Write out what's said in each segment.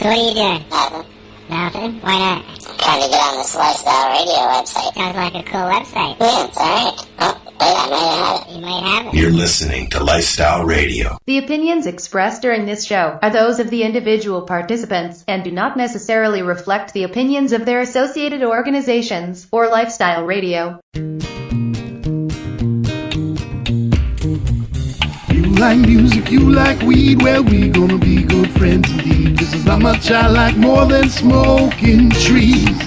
So what are you doing? Nothing. Nothing? Why not? Trying to get on this lifestyle radio website. Sounds like a cool website. Yeah, it's alright. Oh, wait, I might have it. You might have it. You're listening to Lifestyle Radio. The opinions expressed during this show are those of the individual participants and do not necessarily reflect the opinions of their associated organizations or Lifestyle Radio. You like music, you like weed, well, we gonna be good friends indeed. This is not much I like more than smoking trees.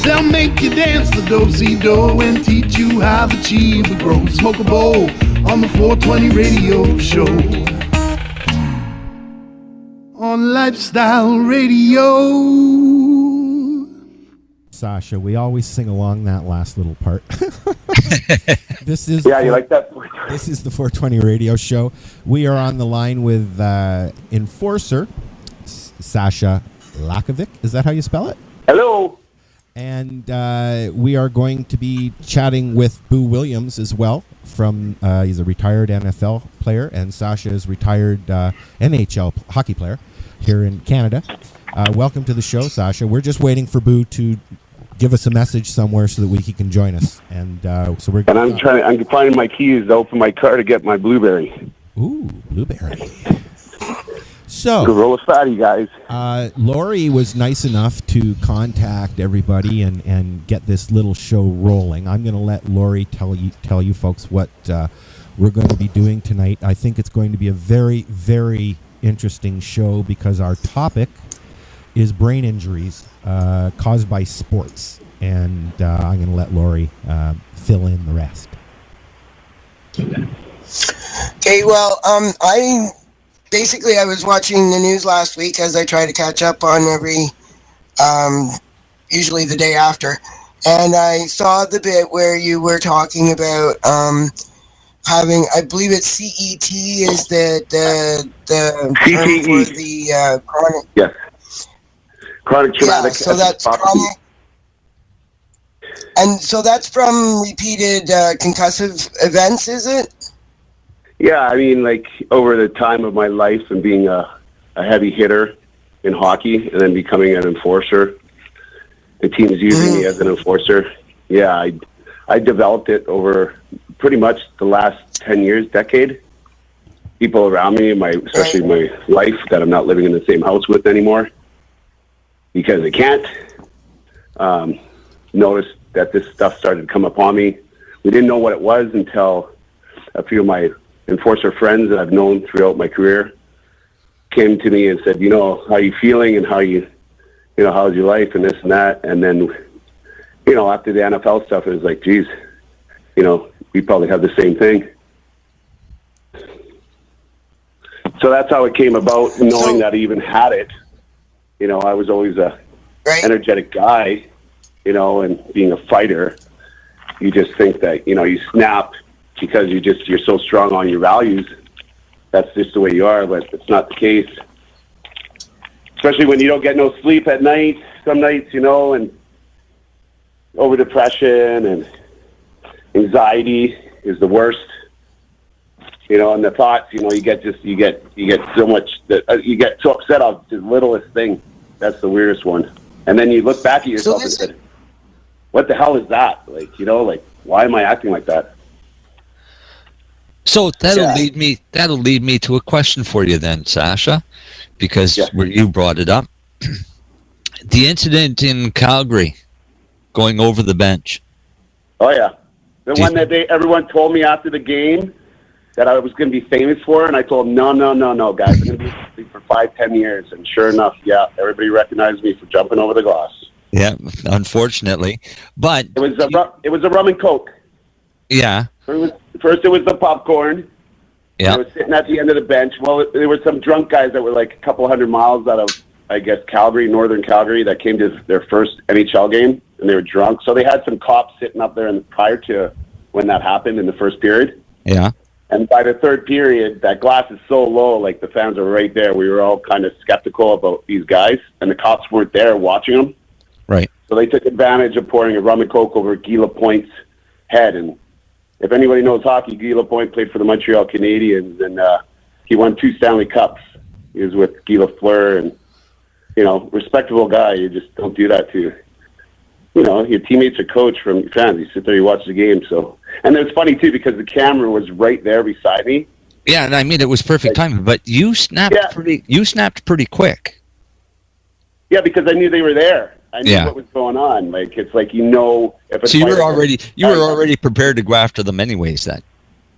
They'll make you dance the do-si-do and teach you how the chiba grows. Smoke a bowl on the 420 radio show. On Lifestyle Radio. Sasha, we always sing along that last little part. This is you like that? This is the 420 radio show. We are on the line with Enforcer Sasha Lakovic. Is that how you spell it? Hello. And we are going to be chatting with Boo Williams as well. He's a retired NFL player, and Sasha is retired NHL hockey player here in Canada. Welcome to the show, Sasha. We're just waiting for Boo to give us a message somewhere so that he can join us. And so we're. And I'm finding my keys to open my car to get my blueberry. Ooh, blueberry. So, roll a fatty, guys. Lori was nice enough to contact everybody and get this little show rolling. I'm going to let Lori tell you folks what we're going to be doing tonight. I think it's going to be a very, very interesting show because our topic is brain injuries caused by sports, and I'm going to let Lori fill in the rest. Okay, well, I was watching the news last week as I try to catch up on every, usually the day after, and I saw the bit where you were talking about having, I believe it's CET is the term for the chronic. Yes. Chronic traumatic. Yeah, so that's chronic. And so that's from repeated concussive events, is it? Yeah, I mean, like over the time of my life and being a heavy hitter in hockey and then becoming an enforcer, the team's using me as an enforcer. Yeah, I developed it over pretty much the last 10 years, decade. People around me, especially my wife that I'm not living in the same house with anymore because I can't, noticed that this stuff started to come upon me. We didn't know what it was until a few of my enforcer friends that I've known throughout my career came to me and said, how are you feeling and how's your life and this and that. And then, after the NFL stuff, it was like, geez, we probably have the same thing. So that's how it came about, knowing that I even had it. I was always a energetic guy, and being a fighter, you just think that, you snap because you're so strong on your values. That's just the way you are, but it's not the case. Especially when you don't get no sleep at night, some nights, and over depression and anxiety is the worst. And the thoughts, you get so much that you get so upset on the littlest thing. That's the weirdest one. And then you look back at yourself and say, what the hell is that? Why am I acting like that? So that'll lead me to a question for you then, Sasha, because where you brought it up. The incident in Calgary, going over the bench. Oh yeah. The one that everyone told me after the game that I was going to be famous for, and I told them, no, guys, I'm going to be for 5-10 years. And sure enough, everybody recognized me for jumping over the glass. Yeah, unfortunately, but it was a rum and coke. Yeah. First it was the popcorn. Yeah. I was sitting at the end of the bench. Well, there were some drunk guys that were like a couple hundred miles out of, I guess, Calgary, northern Calgary, that came to their first NHL game, and they were drunk. So they had some cops sitting up there prior to when that happened in the first period. Yeah. And by the third period, that glass is so low, like the fans are right there. We were all kind of skeptical about these guys, and the cops weren't there watching them. Right. So they took advantage of pouring a rum and coke over Guy Lapointe's head. And if anybody knows hockey, Guy Lapointe played for the Montreal Canadiens, and he won 2 Stanley Cups. He was with Guy Lafleur, and respectable guy. You just don't do that to, your teammates or coach from your fans. You sit there, you watch the game. So, and it's funny too because the camera was right there beside me. Yeah, and I mean it was perfect timing. But you snapped pretty quick. Yeah, because I knew they were there. I knew what was going on. Like it's like if it's so you were already prepared to go after them anyways then.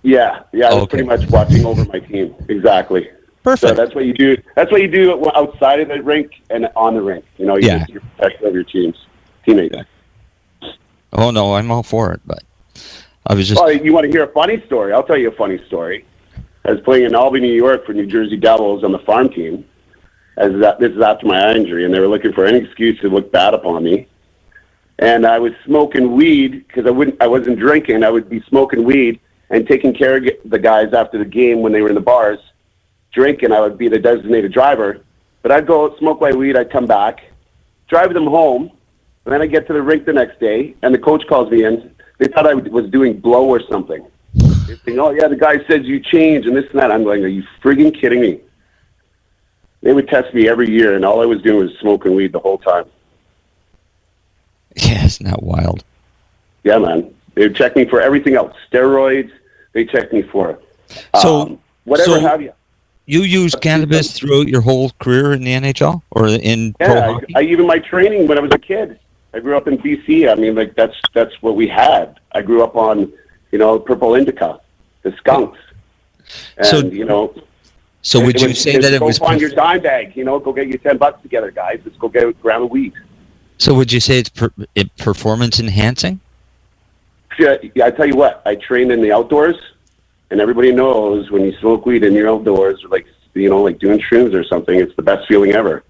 Yeah, I was pretty much watching over my team. Exactly. Perfect. So that's what you do. That's what you do outside of the rink and on the rink. You're protective of your teammates. Oh no, I'm all for it, but I was just. Well, you want to hear a funny story? I'll tell you a funny story. I was playing in Albany, New York for New Jersey Devils on the farm team. This is after my eye injury, and they were looking for any excuse to look bad upon me. And I was smoking weed because I wasn't drinking. I would be smoking weed and taking care of the guys after the game when they were in the bars drinking. I would be the designated driver, but I'd go smoke my weed. I'd come back, drive them home, and then I get to the rink the next day, and the coach calls me in. They thought I was doing blow or something. They're saying, "Oh yeah, the guy said you changed and this and that." I'm going, "Are you friggin' kidding me?" They would test me every year, and all I was doing was smoking weed the whole time. Yeah, isn't that wild? Yeah, man. They would check me for everything else. Steroids. They checked me for whatever have you. You used cannabis throughout your whole career in the NHL or in pro hockey? Even my training when I was a kid. I grew up in BC. I mean, like that's what we had. I grew up on, purple indica, the skunks, and So would you say that it was? Go find your dime bag. Go get your $10 together, guys. Let's go get a gram of weed. So would you say it's performance enhancing? Yeah, I tell you what. I trained in the outdoors, and everybody knows when you smoke weed in your outdoors, like doing shrooms or something, it's the best feeling ever.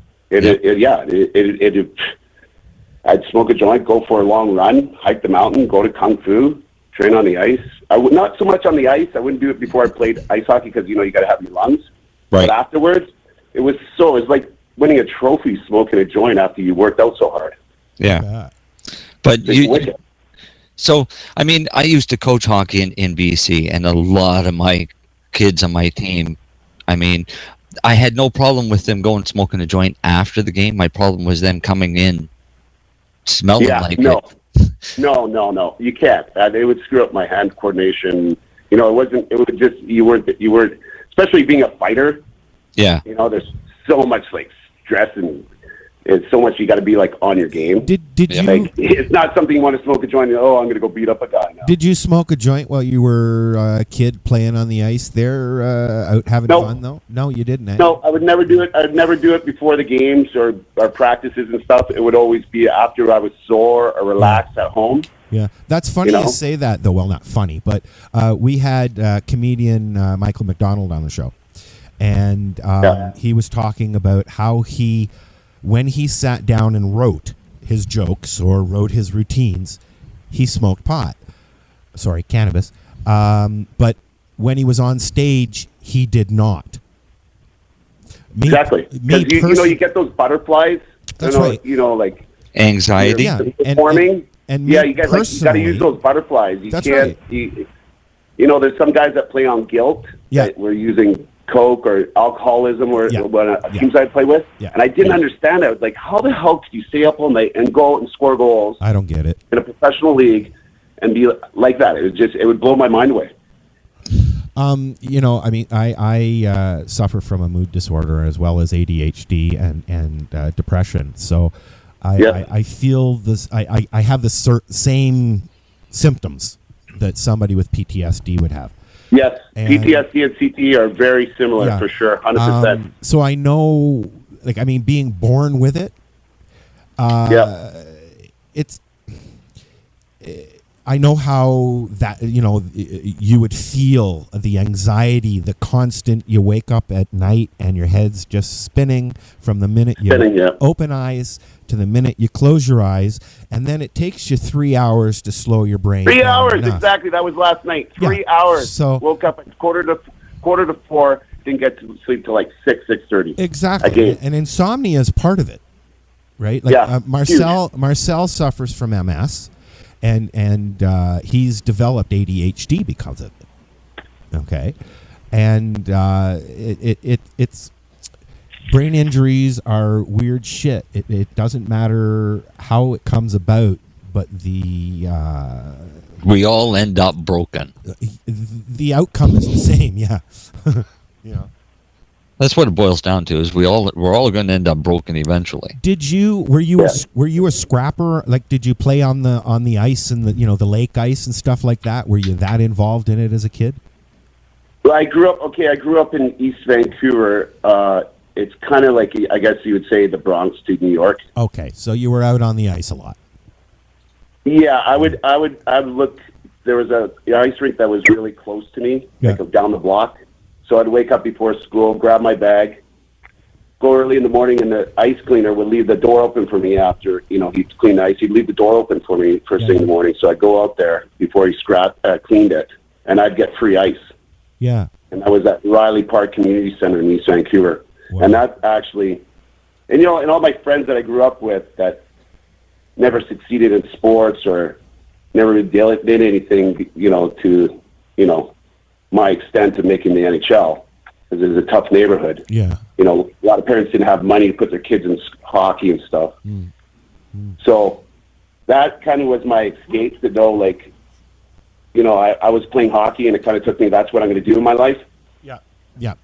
I'd smoke a joint, go for a long run, hike the mountain, go to Kung Fu, train on the ice. I would not so much on the ice. I wouldn't do it before I played ice hockey because you got to have your lungs. Right. But afterwards, it was like winning a trophy smoking a joint after you worked out so hard. Yeah. But so I mean, I used to coach hockey in BC, and a lot of my kids on my team. I mean, I had no problem with them going smoking a joint after the game. My problem was them coming in smelling like it. No. You can't. It would screw up my hand coordination. It wasn't. It was just you weren't. Especially being a fighter. Yeah. There's so much like stress and it's so much you got to be like on your game. Did you? Like, it's not something you want to smoke a joint. I'm going to go beat up a guy now. Did you smoke a joint while you were a kid playing on the ice there, out having fun though? No, you didn't. No, I would never do it. I'd never do it before the games or practices and stuff. It would always be after I was sore or relaxed at home. Yeah, that's funny you say that though. Well, not funny, but we had comedian Michael McDonald on the show, and he was talking about how when he sat down and wrote his jokes or wrote his routines, he smoked cannabis. But when he was on stage, he did not. Exactly. Because you get those butterflies. That's right. Like anxiety. Yeah, performing. You got to use those butterflies. You can't. Right. There's some guys that play on guilt. Yeah. That we're using coke or alcoholism or teams I play with. Yeah. And I didn't understand that. I was like, how the hell could you stay up all night and go out and score goals? I don't get it. In a professional league and be like that. It would blow my mind away. I suffer from a mood disorder as well as ADHD and depression. So I feel this. I have the same symptoms that somebody with PTSD would have. Yes, PTSD and CTE are very similar for sure, 100%. So I know, being born with it. I know how that, you would feel the anxiety, the constant, you wake up at night and your head's just spinning from the minute you open eyes to the minute you close your eyes. And then it takes you 3 hours to slow your brain 3 hours, enough. exactly. That was last night. 3 hours. So woke up at quarter to 4, didn't get to sleep till like 6:30. Exactly. Again. And insomnia is part of it, right? Marcel suffers from MS. And he's developed ADHD because of it. Okay, and it's brain injuries are weird shit. It doesn't matter how it comes about, but we all end up broken. The outcome is the same. Yeah. Yeah. That's what it boils down to. Is we're all going to end up broken eventually. Were you a scrapper? Like, did you play on the ice and the lake ice and stuff like that? Were you that involved in it as a kid? Well, I grew up in East Vancouver. It's kind of like, I guess you would say, the Bronx to New York. Okay, so you were out on the ice a lot. Yeah, I would look. There was a ice rink that was really close to me, like down the block. So I'd wake up before school, grab my bag, go early in the morning, and the ice cleaner would leave the door open for me after, he'd clean the ice. He'd leave the door open for me first thing in the morning. So I'd go out there before he cleaned it, and I'd get free ice. Yeah. And that was at Riley Park Community Center in East Vancouver. Wow. And that actually, and all my friends that I grew up with that never succeeded in sports or never did anything, to, my extent of making the NHL, because it was a tough neighborhood. Yeah. A lot of parents didn't have money to put their kids in hockey and stuff. So that kind of was my escape to know, like, I was playing hockey and it kind of took me, that's what I'm going to do in my life. Yeah. Yeah.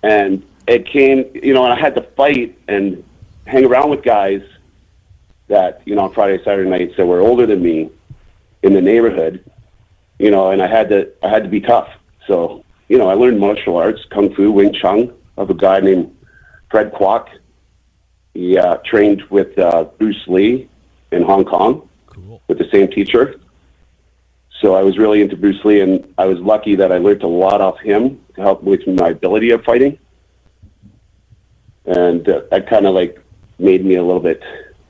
And it came, and I had to fight and hang around with guys that, on Friday, Saturday nights that were older than me in the neighborhood, and I had to be tough. So, I learned martial arts, Kung Fu, Wing Chun, of a guy named Fred Kwok. He trained with Bruce Lee in Hong Kong. Cool. With the same teacher. So I was really into Bruce Lee, and I was lucky that I learned a lot off him to help with my ability of fighting. And that kind of like made me a little bit,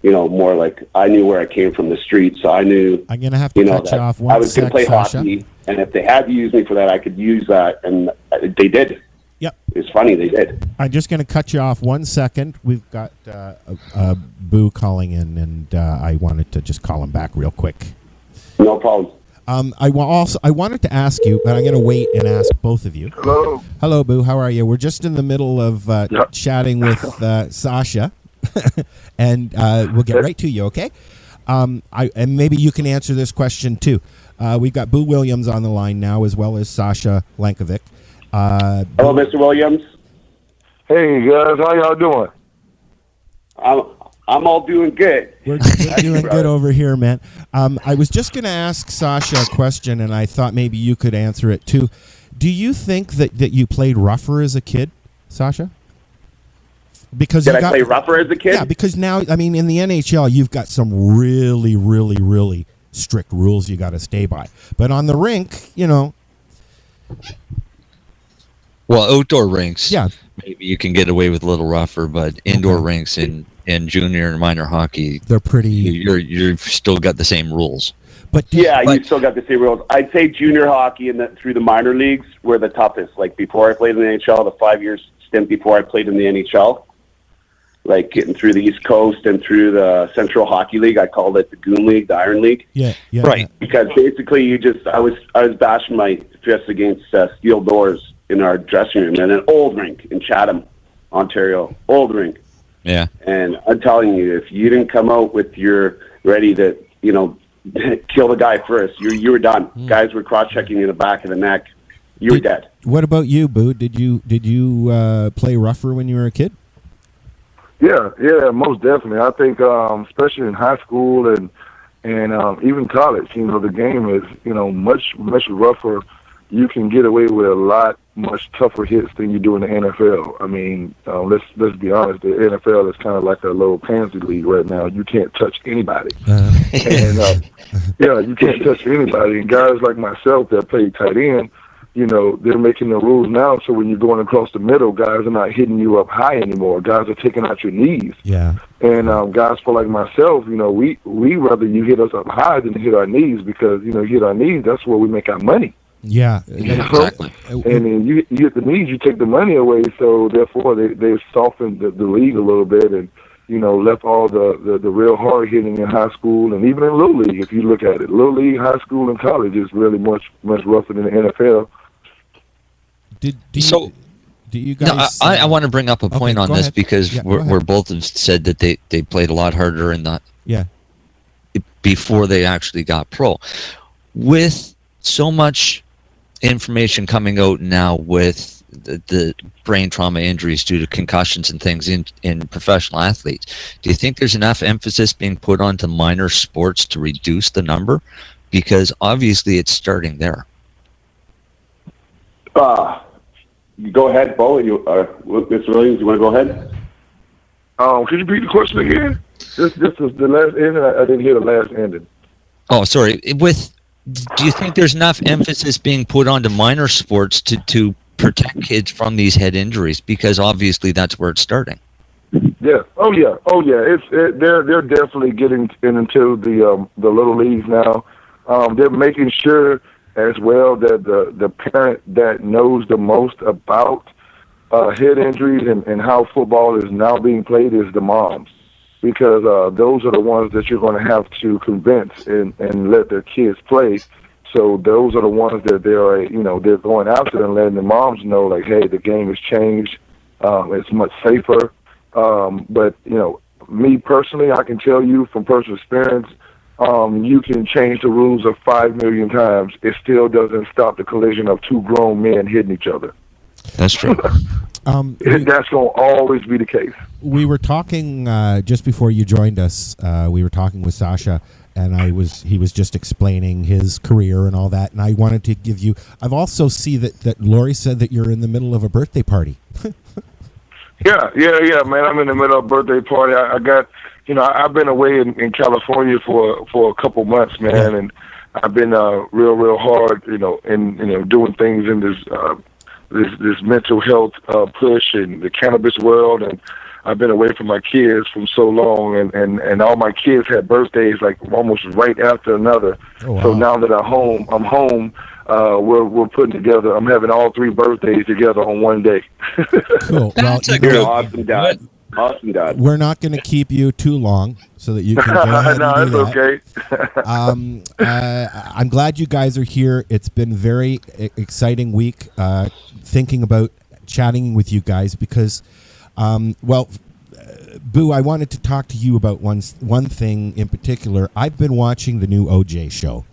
more like I knew where I came from, the street. So I knew I'm gonna have to cut you off one I was going to play Sasha. hockey, and if they had to use me for that, I could use that, and they did. Yep. It's funny, they did. I'm just going to cut you off 1 second. We've got Boo calling in, and I wanted to just call him back real quick. No problem. I wanted to ask you, but I'm going to wait and ask both of you. Hello, Boo. How are you? We're just in the middle of chatting with Sasha, and we'll get right to you. Okay? And maybe you can answer this question too. We've got Boo Williams on the line now, as well as Sasha Lankovic. Hello, Mr. Williams. Hey guys, how y'all doing? I'm all doing good. We're doing good over here, man. I was just going to ask Sasha a question, and I thought maybe you could answer it too. Do you think that you played rougher as a kid, Sasha? Because Did I play rougher as a kid? Yeah, because now, in the NHL, you've got some really, really, really strict rules you got to stay by. But on the rink, Well, outdoor rinks, yeah, maybe you can get away with a little rougher, but indoor rinks in junior and minor hockey, they're pretty. You've still got the same rules. But you still got the same rules. I'd say junior hockey and through the minor leagues were the toughest. Like before I played in the NHL, the 5 years stint before I played in the NHL, like getting through the East Coast and through the Central Hockey League, I called it the Goon League, the Iron League. Yeah, right. Yeah. Because basically, I was bashing my fist against steel doors in our dressing room in an old rink in Chatham, Ontario, old rink. Yeah. And I'm telling you, if you didn't come out with your ready to, kill the guy first, you were done. Guys were cross-checking you in the back of the neck. You were dead. What about you, Boo? Did you play rougher when you were a kid? Yeah, most definitely. I think, especially in high school and even college, the game is, much rougher. You can get away with a lot much tougher hits than you do in the NFL. I mean, let's be honest. The NFL is kind of like a little pansy league right now. You can't touch anybody, and you can't touch anybody. And guys like myself that play tight end, they're making the rules now. So when you're going across the middle, guys are not hitting you up high anymore. Guys are taking out your knees. Yeah. And guys for like myself, we rather you hit us up high than hit our knees because hit our knees. That's where we make our money. Yeah, exactly. And then you hit the knees, you take the money away. So therefore, they softened the league a little bit, and left all the real hard hitting in high school and even in little league. If you look at it, little league, high school, and college is really much rougher than the NFL. Did Do you guys? No, I want to bring up a point on this ahead. because we're both have said that they played a lot harder in the before they actually got pro. With so much information coming out now with the brain trauma injuries due to concussions and things in professional athletes, do you think there's enough emphasis being put onto minor sports to reduce the number? Because obviously it's starting there. Go ahead, Bo. Mr. Williams, you want to go ahead? Could you repeat the question again? Just the last ending. I didn't hear the last ending. Oh, sorry. Do you think there's enough emphasis being put onto minor sports to protect kids from these head injuries? Because obviously that's where it's starting. Yeah. Oh yeah. They're definitely getting into the little leagues now. They're making sure as well that the parent that knows the most about head injuries and how football is now being played is the moms, because those are the ones that you're going to have to convince and let their kids play. So those are the ones that they're going after and letting the moms know, like, hey, the game has changed. It's much safer. But me personally, I can tell you from personal experience, you can change the rules of 5 million times. It still doesn't stop the collision of two grown men hitting each other. That's true. That's going to always be the case. We were talking just before you joined us. We were talking with Sasha, and he was just explaining his career and all that. And I wanted to give you. I've also see that Lori said that you're in the middle of a birthday party. Yeah, man. I'm in the middle of a birthday party. I got, I've been away in California for a couple months, man, and I've been real hard, in doing things in this mental health push in the cannabis world, and I've been away from my kids from so long, and all my kids had birthdays like almost right after another. Oh, wow. So now that I'm home. We're putting together. I'm having all 3 birthdays together on one day. Cool. Well, awesome, Dad. Awesome, Dad. We're not going to keep you too long, so that you can go ahead and do that. Okay. I'm glad you guys are here. It's been a very exciting week. Thinking about chatting with you guys because, Boo, I wanted to talk to you about one thing in particular. I've been watching the new OJ show.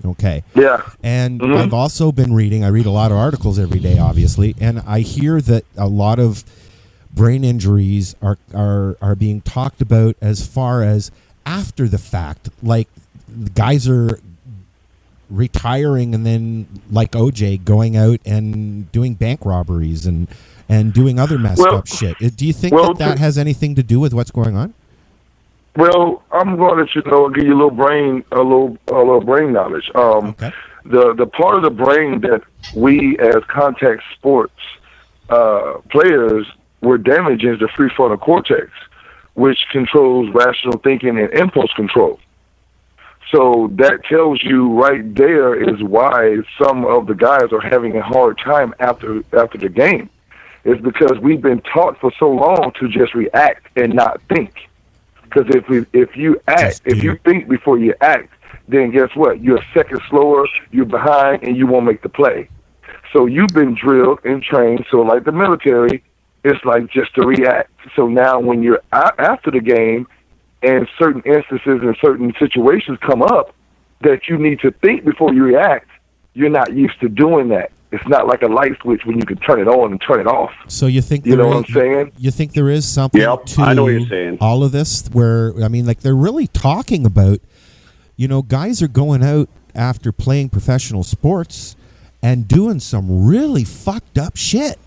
Okay. Yeah. And I've also been reading. I read a lot of articles every day, obviously, and I hear that a lot of brain injuries are being talked about as far as after the fact. Like guys are retiring and then, like OJ, going out and doing bank robberies and doing other messed up shit. Do you think that has anything to do with what's going on? Well, I'm going to give you a little brain knowledge. Okay. The part of the brain that we as contact sports players were damaged is the prefrontal cortex, which controls rational thinking and impulse control. So that tells you right there is why some of the guys are having a hard time after the game. It's because we've been taught for so long to just react and not think. Because if you think before you act, then guess what? You're a second slower, you're behind, and you won't make the play. So you've been drilled and trained. So like the military, it's like just to react. So now when you're after the game and certain instances and certain situations come up that you need to think before you react, you're not used to doing that. It's not like a light switch when you can turn it on and turn it off. So you think what I'm saying? You think there is something to I know what you're saying. All of this where, I mean, like they're really talking about, guys are going out after playing professional sports and doing some really fucked up shit.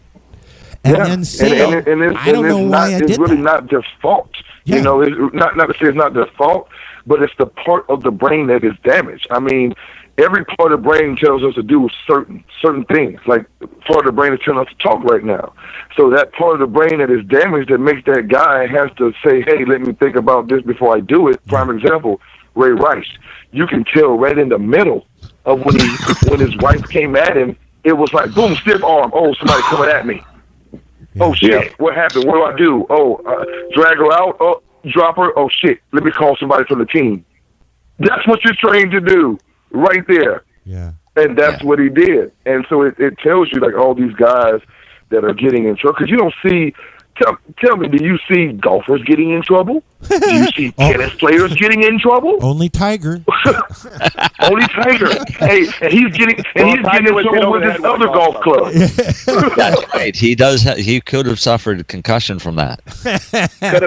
And then saying, I don't know why I did that. It's really not their fault. Yeah. It's not to say it's not their fault, but it's the part of the brain that is damaged. I mean, every part of the brain tells us to do certain things. Like part of the brain is telling us to talk right now. So that part of the brain that is damaged that makes that guy has to say, hey, let me think about this before I do it. Prime example, Ray Rice. You can tell right in the middle of when his wife came at him, it was like, boom, stiff arm. Oh, somebody coming at me. Yeah. Oh, shit. What happened? What do? Oh, drag her out. Oh, drop her. Oh, shit. Let me call somebody from the team. That's what you're trained to do. Right there. Yeah. And that's what he did. And so it tells you, like, all these guys that are getting in trouble. Because you don't see. Tell me, do you see golfers getting in trouble? Do you see tennis players getting in trouble? Only Tiger. Only Tiger. Hey, and he's getting in trouble with his other golf club. That's right. He does. He could have suffered a concussion from that.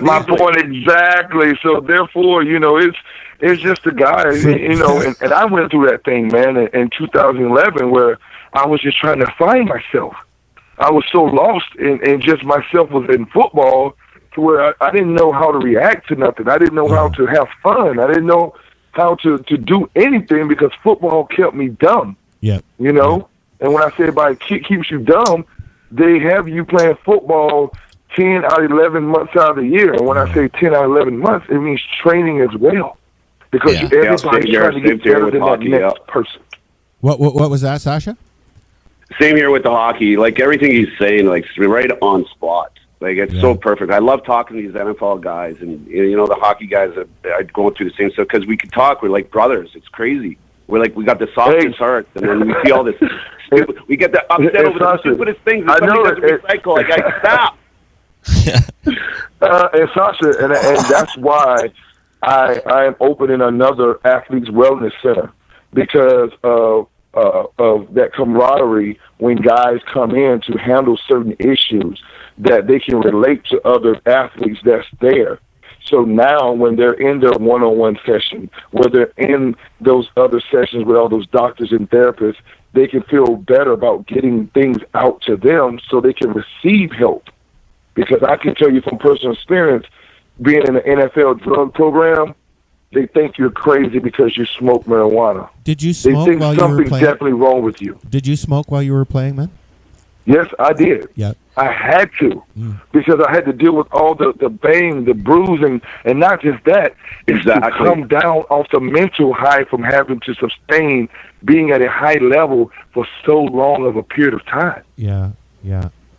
My point exactly. So therefore, it's just a guy, and I went through that thing, man, in 2011, where I was just trying to find myself. I was so lost in just myself was in football to where I didn't know how to react to nothing. I didn't know how to have fun. I didn't know how to do anything because football kept me dumb. Yeah. And when I say by keeps you dumb, they have you playing football 10 out of 11 months out of the year. And when I say 10 out of 11 months, it means training as well. Because everybody's trying to get better than that next person. What was that, Sasha? Same here with the hockey. Like, everything he's saying, like, right on spot. Like, it's so perfect. I love talking to these NFL guys, and, the hockey guys are going through the same stuff because we can talk. We're like brothers. It's crazy. We're like, we got the softest hearts, and then we see all this stupid. We get the upset over the stupidest things. And somebody doesn't recycle. Like, stop. And Sasha, and that's why I am opening another athletes wellness center because of that camaraderie when guys come in to handle certain issues that they can relate to other athletes that's there. So now when they're in their one-on-one session, where they're in those other sessions with all those doctors and therapists, they can feel better about getting things out to them so they can receive help. Because I can tell you from personal experience, being in the NFL drug program, they think you're crazy because you smoke marijuana. Did you smoke while you were playing? They think something's definitely wrong with you. Did you smoke while you were playing, man? Yes, I did. Yeah. I had to because I had to deal with all the pain, the bruising, and not just that. It's to come down off the mental high from having to sustain being at a high level for so long of a period of time. Yeah.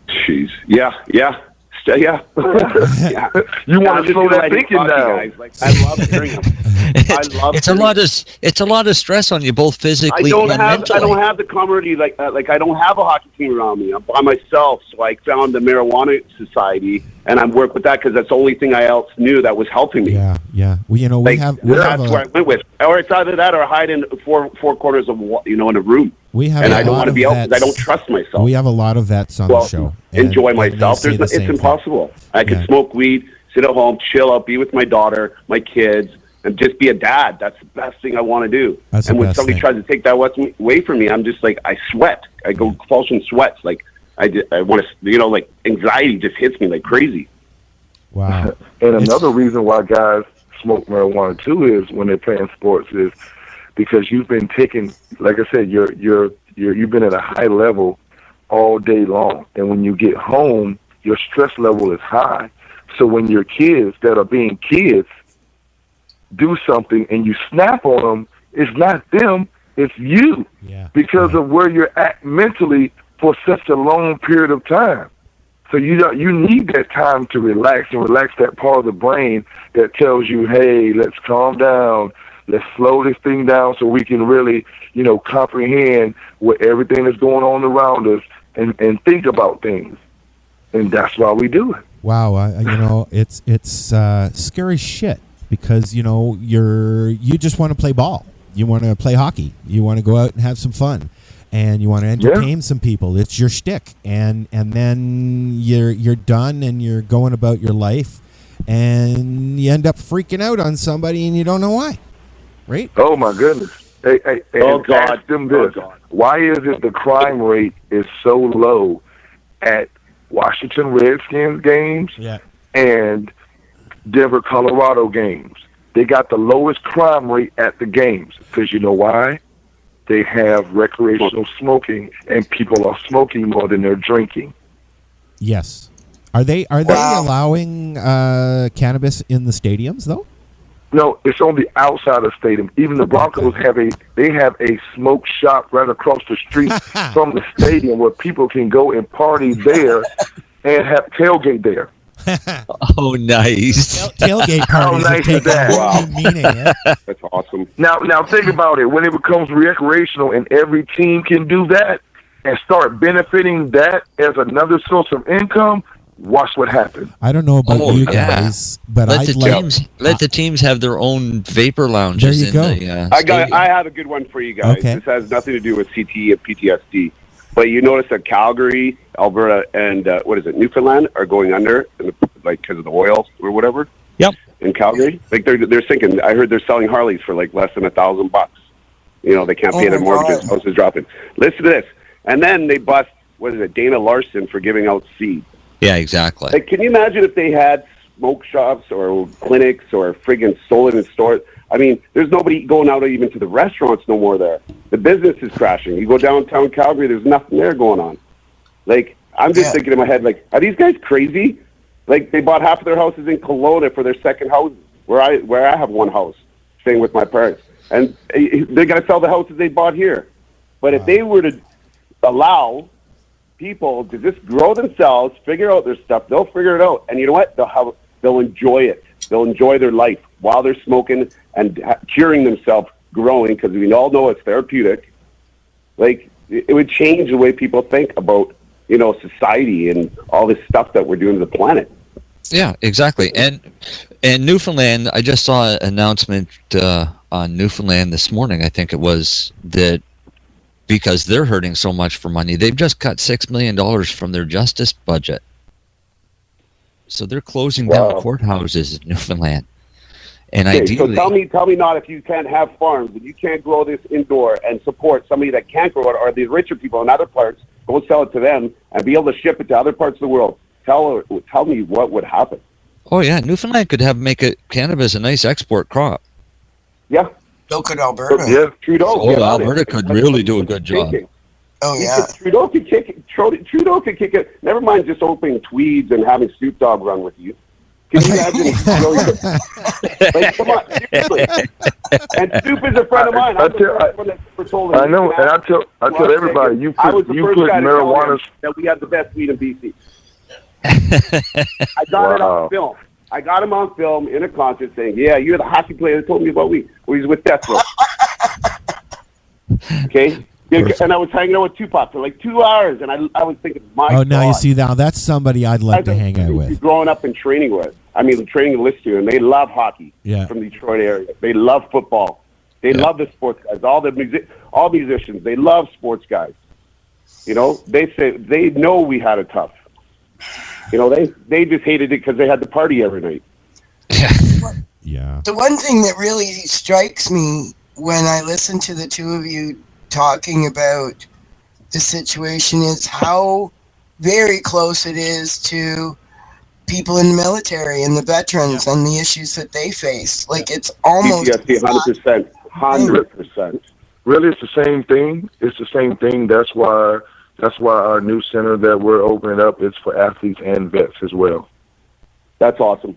Jeez. Yeah. Yeah. You want to slow that thinking down. Guys. Like, I love hearing them. It's a lot of stress on you, both physically and mentally. I don't have the camaraderie like I don't have a hockey team around me. I'm by myself. So I found the Marijuana Society, and I work with that because that's the only thing I else knew that was helping me. Yeah. Well, that's where I went with, or it's either that or hide in four corners of in a room. And I don't want to be out because I don't trust myself. We have a lot of vets on the show. Enjoy myself. It's impossible. I could smoke weed, sit at home, chill out, be with my daughter, my kids, and just be a dad. That's the best thing I want to do. And when somebody tries to take that away from me, I'm just like, I sweat. I go falls in sweats. Like I want to, like anxiety just hits me like crazy. Wow. And another reason why guys smoke marijuana too is when they're playing sports is because you've been taking, like I said, you've been at a high level all day long, and when you get home, your stress level is high. So when your kids that are being kids do something and you snap on them, it's not them, it's you, because of where you're at mentally for such a long period of time. So you need that time to relax and relax that part of the brain that tells you, hey, let's calm down. Let's slow this thing down so we can really, comprehend what everything that's going on around us and think about things. And that's why we do it. Wow, it's scary shit because you just want to play ball, you want to play hockey, you want to go out and have some fun, and you want to entertain some people. It's your shtick, and then you're done and you're going about your life, and you end up freaking out on somebody and you don't know why. Right? Oh my goodness! Hey, ask them this: why is it the crime rate is so low at Washington Redskins games and Denver, Colorado games? They got the lowest crime rate at the games because you know why? They have recreational smoking, and people are smoking more than they're drinking. Yes. Are they allowing cannabis in the stadiums though? No, it's on the outside of the stadium. Even the Broncos have a smoke shop right across the street from the stadium where people can go and party there and have tailgate there. Oh, nice. Tailgate parties. How nice is that? Wow. Meaning, That's awesome. Now think about it. When it becomes recreational and every team can do that, and start benefiting that as another source of income, watch what happens. I don't know about you guys, but let the teams have their own vapor lounges. There you go. I have a good one for you guys. Okay. This has nothing to do with CTE and PTSD, but you notice that Calgary, Alberta, and Newfoundland are going under, because of the oil or whatever. Yep. In Calgary, they're sinking. I heard they're selling Harleys for less than $1,000. They can't pay their mortgages. House is dropping. Listen to this, and then they bust Dana Larson for giving out seed. Yeah, exactly. Can you imagine if they had smoke shops or clinics or friggin' sold it in stores? I mean, there's nobody going out even to the restaurants no more there. The business is crashing. You go downtown Calgary, there's nothing there going on. I'm just thinking in my head, are these guys crazy? They bought half of their houses in Kelowna for their second houses, where I have one house, staying with my parents. And they're going to sell the houses they bought here. But if they were to allow people to just grow themselves, figure out their stuff, they'll figure it out. And you know what? They'll enjoy it. They'll enjoy their life while they're smoking and curing themselves, growing, because we all know it's therapeutic. It would change the way people think about, society and all this stuff that we're doing to the planet. Yeah, exactly. And Newfoundland, I just saw an announcement on Newfoundland this morning, I think it was, that because they're hurting so much for money, they've just cut $6 million from their justice budget. So they're closing down courthouses in Newfoundland. And ideally, so tell me not, if you can't have farms and you can't grow this indoor and support somebody that can't grow it, or the richer people in other parts, go sell it to them and be able to ship it to other parts of the world. Tell me what would happen. Oh yeah, Newfoundland could make cannabis a nice export crop. Yeah. So could Alberta. Yeah. Trudeau. Alberta could really do a good job. Oh yeah. Trudeau could kick it. Trudeau could kick it. Never mind just opening tweeds and having Snoop Dogg run with you. Can you imagine? Come on, seriously. And Snoop is a friend of mine. I know, and I tell everybody, you put marijuana. That we have the best weed in BC. I got it on film. I got him on film in a concert saying, "Yeah, you're the hockey player that told me about weed." Well, he's with Death Row. Okay. And I was hanging out with Tupac for 2 hours, and I was thinking, now you see, now that's somebody I'd like to hang out with. Growing up and training with. Training to listen to, and they love hockey from the Detroit area. They love football. They love the sports guys. All musicians, they love sports guys. They say they know we had it tough. They just hated it because they had to party every night. Yeah. The one thing that really strikes me when I listen to the two of you talking about the situation is how very close it is to people in the military and the veterans and the issues that they face. It's almost 100%. Really, it's the same thing. It's the same thing. That's why our new center that we're opening up is for athletes and vets as well. That's awesome.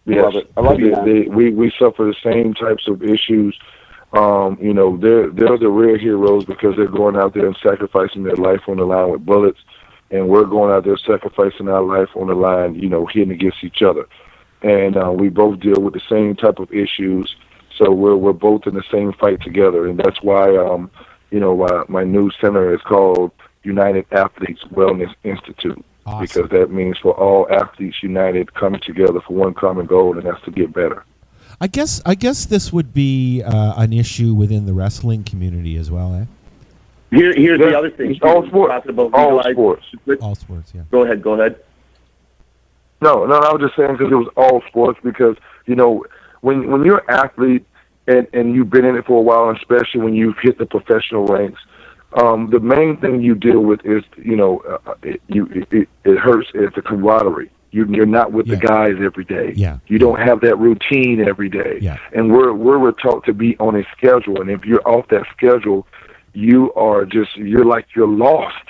Yes. Love it. I love you. We suffer the same types of issues. They're the real heroes because they're going out there and sacrificing their life on the line with bullets, and we're going out there sacrificing our life on the line, hitting against each other. And we both deal with the same type of issues, so we're both in the same fight together, and that's why my new center is called United Athletes Wellness Institute. Awesome. Because that means for all athletes united, coming together for one common goal, and that's to get better. I guess this would be an issue within the wrestling community as well, eh? Here's the other thing. All sports. All sports. All sports, yeah. Go ahead. No, I was just saying because it was all sports because, when you're an athlete and you've been in it for a while, and especially when you've hit the professional ranks, the main thing you deal with is, it hurts. It's the camaraderie. You're not with the guys every day. Yeah. You don't have that routine every day. Yeah. And we're taught to be on a schedule, and if you're off that schedule, you're lost.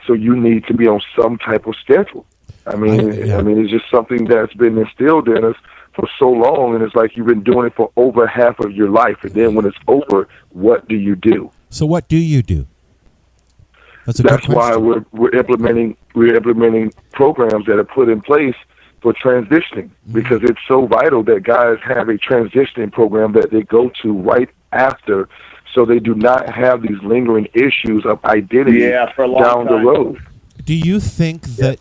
So you need to be on some type of schedule. It's just something that's been instilled in us for so long, and it's like you've been doing it for over half of your life, and then when it's over, what do you do? So what do you do? That's why we're implementing programs that are put in place for transitioning, because it's so vital that guys have a transitioning program that they go to right after, so they do not have these lingering issues of identity for a long down time. the road. Do you think that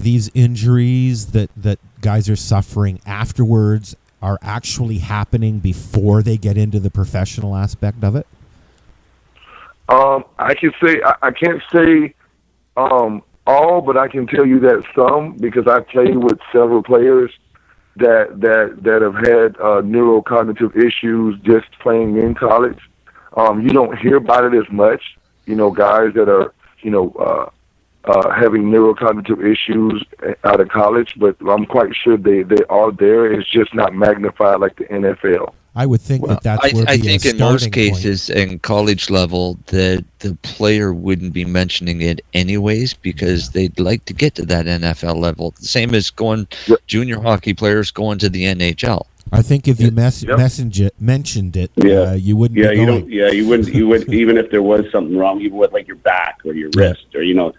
these injuries that guys are suffering afterwards are actually happening before they get into the professional aspect of it? I can say I can't say all, but I can tell you that some, because I played with several players that have had neurocognitive issues just playing in college. You don't hear about it as much, guys that are having neurocognitive issues out of college, but I'm quite sure they are there. It's just not magnified like the NFL. I would think that's where I think in most cases, in college level, the player wouldn't be mentioning it anyways because they'd like to get to that NFL level. The same as junior hockey players going to the NHL. I think if you mentioned it, you wouldn't. Be going. You wouldn't. You would, even if there was something wrong, even with like your back or your wrist, or you're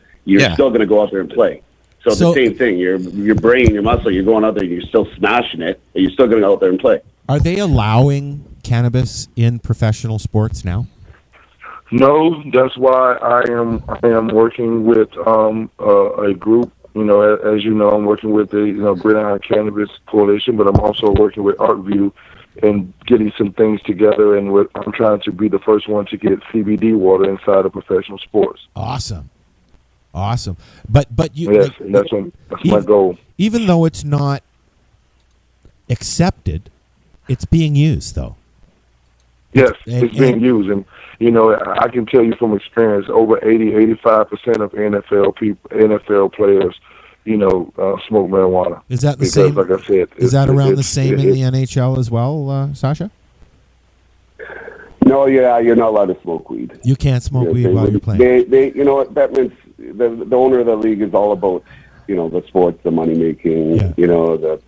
still going to go out there and play. So the same thing. Your brain, your muscle, you're going out there, you're still smashing it, but you're still going to go out there and play. Are they allowing cannabis in professional sports now? No, that's why I am working with a group. As you know, I'm working with the Gridiron Cannabis Coalition, but I'm also working with ArtView and getting some things together. And I'm trying to be the first one to get CBD water inside of professional sports. Awesome. But you that's my goal. Even though it's not accepted, it's being used, though. Yes, it's being used. And, I can tell you from experience, over 85% of NFL players, smoke marijuana. Is that the same? Like I said, is that around the same in the NHL as well, Sasha? No, you're not allowed to smoke weed. You can't smoke weed while you're playing. That means the owner of the league is all about, the sports, the money making, the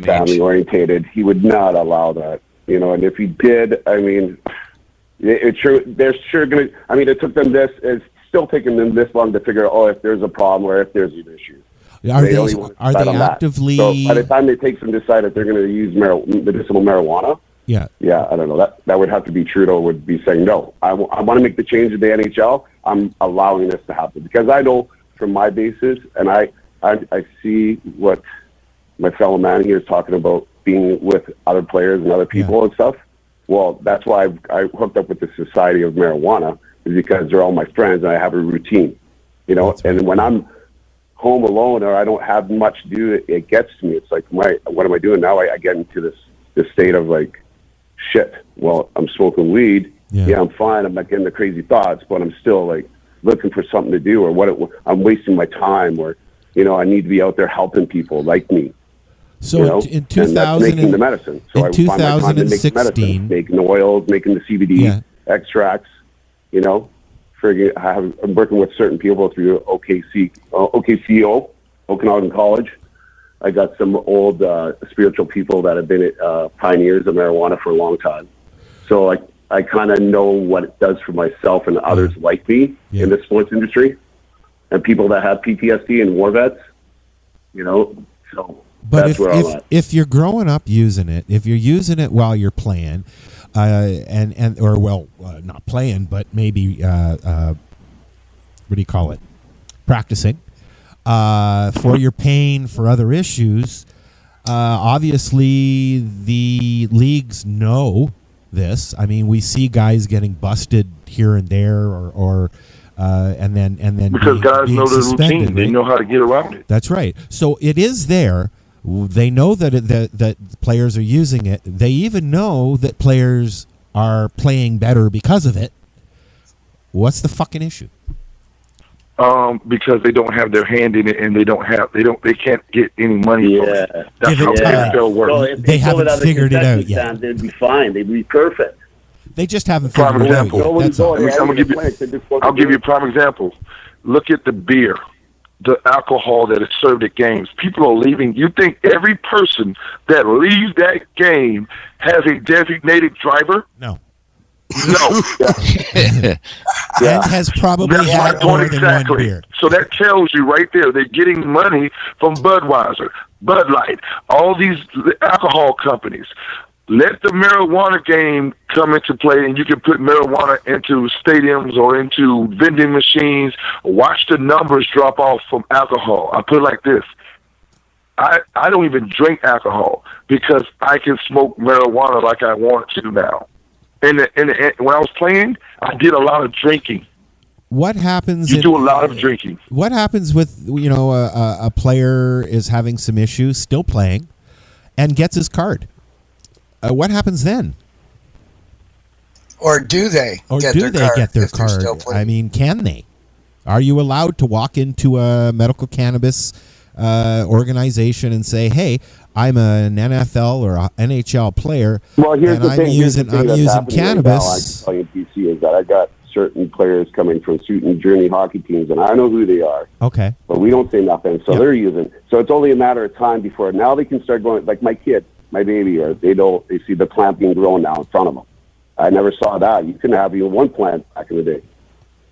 family orientated. He would not allow that, and if he did, I mean, it took them it's still taking them this long to figure out, if there's a problem or if there's an issue. Are they actively? So by the time they take some decide that they're going to use medicinal marijuana, I don't know. That would have to be Trudeau would be saying, no, I want to make the change in the NHL. I'm allowing this to happen because I know from my basis, and I see what my fellow man here is talking about being with other players and other people and stuff. Well, that's why I hooked up with the Society of Marijuana, is because they're all my friends and I have a routine, and when I'm home alone or I don't have much to do, it gets to me. It's like, what am I doing now? I get into this state of like, shit, well, I'm smoking weed. Yeah, I'm fine. I'm not getting the crazy thoughts, but I'm still like looking for something to do, or I'm wasting my time, or, I need to be out there helping people like me. So in 2000, making the medicine. So in 2016, making the oils, making the CBD extracts, I'm working with certain people through OKCO, Okanagan College. I got some old spiritual people that have been pioneers of marijuana for a long time. So I kind of know what it does for myself and others like me in the sports industry, and people that have PTSD and war vets, so but that's where I'm at. If you're growing up using it, if you're using it while you're playing, not playing, but maybe what do you call it? Practicing for your pain, for other issues. Obviously, the leagues know this. I mean, we see guys getting busted here and there, and then because guys know the routine, right? They know how to get around it. That's right. So it is there. They know that players are using it. They even know that players are playing better because of it. What's the fucking issue? Because they don't have their hand in it, and they can't get any money from it. That's how NFL works. So they haven't figured it out yet. They'd be fine. They'd be perfect. They just haven't figured it out yet. That's all. I'll give you a prime example. Look at the beer, the alcohol that is served at games. People are leaving. You think every person that leaves that game has a designated driver? No. No. And has probably had more than one beer. So that tells you right there, they're getting money from Budweiser, Bud Light, all these alcohol companies. let the marijuana game come into play, and you can put marijuana into stadiums or into vending machines. Watch the numbers drop off from alcohol. I put it like this. I don't even drink alcohol because I can smoke marijuana like I want to now. And when I was playing, I did a lot of drinking. What happens? You do a lot of drinking. What happens with a player is having some issues, still playing, and gets his card? What happens then? Or do they? Get their card? I mean, can they? Are you allowed to walk into a medical cannabis organization and say, "Hey, I'm an NFL or a NHL player, well, here's and the I'm thing. using cannabis." Right now, I can tell you, PC, is that I got certain players coming from Suiton Journey hockey teams, and I know who they are. Okay, but we don't say nothing, so they're using. So it's only a matter of time before now they can start going. Like my kid, my baby, or they see the plant being grown now in front of them. I never saw that. You couldn't have even one plant back in the day,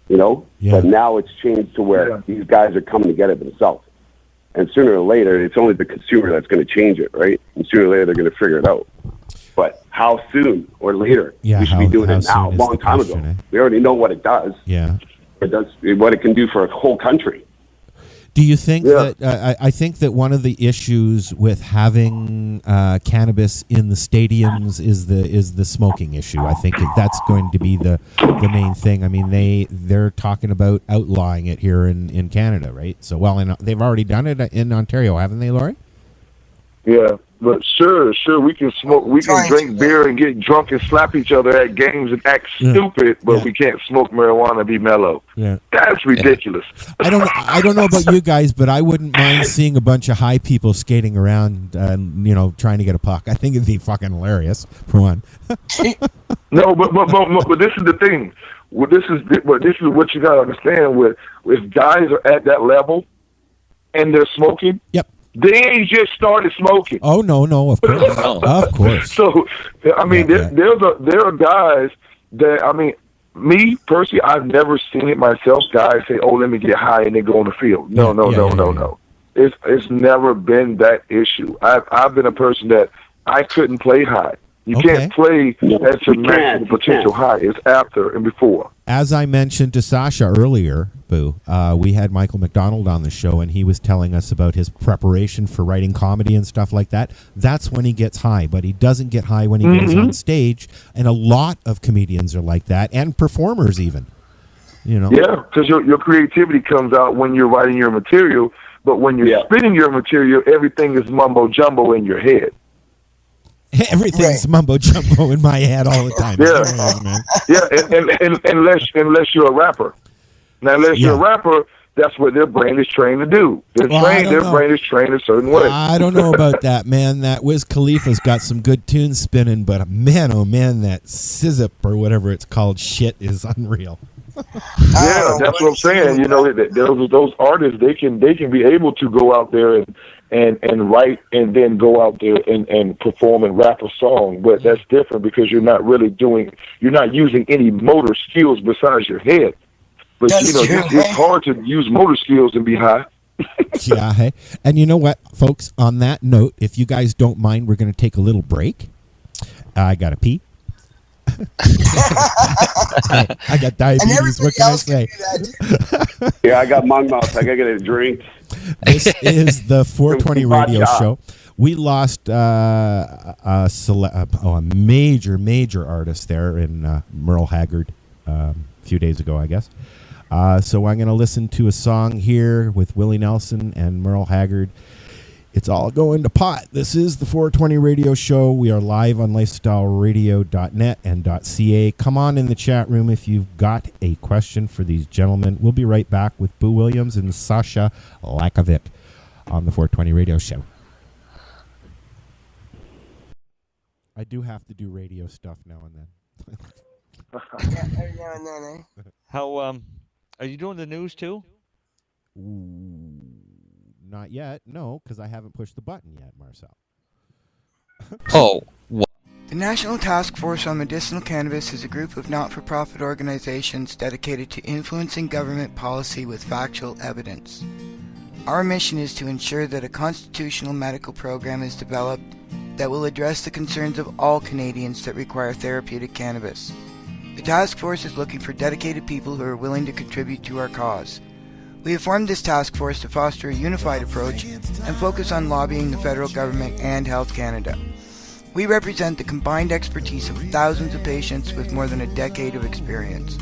But now it's changed to where these guys are coming to get it themselves. And sooner or later, it's only the consumer that's going to change it, right? And sooner or later, they're going to figure it out. But how soon or later? We should be doing it now, a long time ago. We already know what it does. Yeah. What it can do for a whole country. Do you think that I think that one of the issues with having cannabis in the stadiums is the smoking issue? I think that's going to be the main thing. I mean, they're talking about outlawing it here in Canada, right? So, they've already done it in Ontario, haven't they, Laurie? Yeah, but sure, we can smoke, we can drink beer and get drunk and slap each other at games and act stupid, but we can't smoke marijuana and be mellow. Yeah, that's ridiculous. I don't know about you guys, but I wouldn't mind seeing a bunch of high people skating around, trying to get a puck. I think it'd be fucking hilarious, for one. No, but this is the thing. Well, this is what you gotta understand. If guys are at that level and they're smoking, they ain't just started smoking. Oh no, of course, of course. So, I mean, there are guys that, I mean, me personally, I've never seen it myself. Guys say, "Oh, let me get high," and they go on the field. No. It's never been that issue. I've been a person that I couldn't play high. You can't play at your maximum potential high. It's after and before. As I mentioned to Sasha earlier, Boo, we had Michael McDonald on the show, and he was telling us about his preparation for writing comedy and stuff like that. That's when he gets high, but he doesn't get high when he goes on stage, and a lot of comedians are like that, and performers even. Yeah, because your creativity comes out when you're writing your material, but when you're spitting your material, everything is mumbo-jumbo in your head. Everything's mumbo jumbo in my head all the time. Unless you're a rapper. Now, unless you're a rapper, that's what their brain is trained to do. Their brain is trained a certain way. I don't know about that, man. That Wiz Khalifa's got some good tunes spinning, but man, oh man, that Sizzip or whatever it's called shit is unreal. Yeah, that's what I'm saying. Those artists, they can be able to go out there and write and then go out there and perform and rap a song, but that's different because you're not using any motor skills besides your head. But it's hard to use motor skills and be high. Yeah, hey. And you know what, folks, on that note, if you guys don't mind, we're going to take a little break. I got to pee. I got diabetes. What can I say? Yeah, I got mung mouth. I got to get a drink. This is the 420 radio show. We lost a major artist there in Merle Haggard a few days ago, I guess. So I'm going to listen to a song here with Willie Nelson and Merle Haggard. It's all going to pot. This is the 420 radio show. We are live on lifestyleradio.net and .ca. Come on in the chat room if you've got a question for these gentlemen. We'll be right back with Boo Williams and Sasha Lakovic on the 420 radio show. I do have to do radio stuff now and then. Every now and then, eh? How, are you doing the news too? Ooh. Not yet, no, because I haven't pushed the button yet, Marcel. The National Task Force on Medicinal Cannabis is a group of not-for-profit organizations dedicated to influencing government policy with factual evidence. Our mission is to ensure that a constitutional medical program is developed that will address the concerns of all Canadians that require therapeutic cannabis. The task force is looking for dedicated people who are willing to contribute to our cause. We have formed this task force to foster a unified approach and focus on lobbying the federal government and Health Canada. We represent the combined expertise of thousands of patients with more than a decade of experience.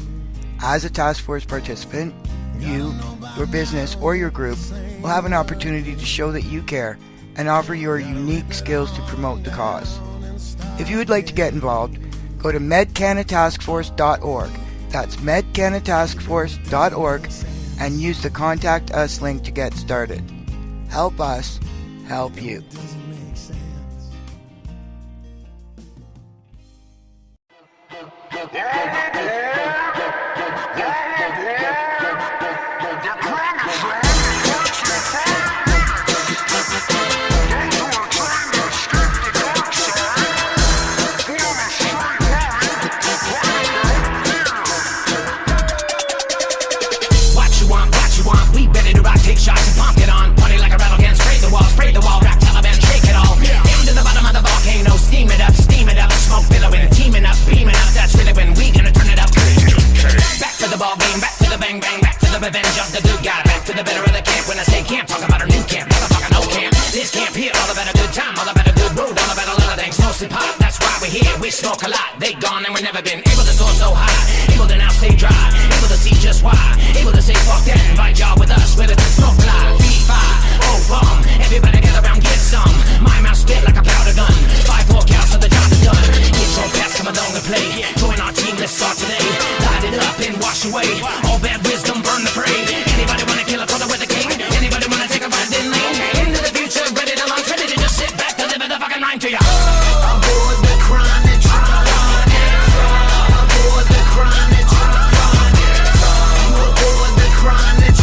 As a task force participant, you, your business, or your group will have an opportunity to show that you care and offer your unique skills to promote the cause. If you would like to get involved, go to medcanataskforce.org. That's medcanataskforce.org and use the Contact Us link to get started. Help us help you. Revenge of the good guy, back to the better of the camp. When I say camp, talk about our new camp, motherfucker, no camp. This camp here, all about a good time, all about a good mood, all about a lot of things, mostly pop. That's why we're here, we smoke a lot. They gone and we've never been able to soar so high, able to now stay dry, able to see just why, able to say fuck that, invite y'all with us, whether it's smoke live, feed fire, oh bum. Everybody gather around, get some. My mouth spit like a powder gun. 5-4 counts so the job is done. Get your pass, come along and play. Join our team, let's start today. Light it up and wash away all bad wisdom, burn the parade. Anybody wanna kill a brother with a king? Anybody wanna take a ride in lane? Into the future, ready to launch, ready to just sit back, deliver the fucking rhyme to ya. Aboard the chronic, aboard the chronic, aboard the chronic,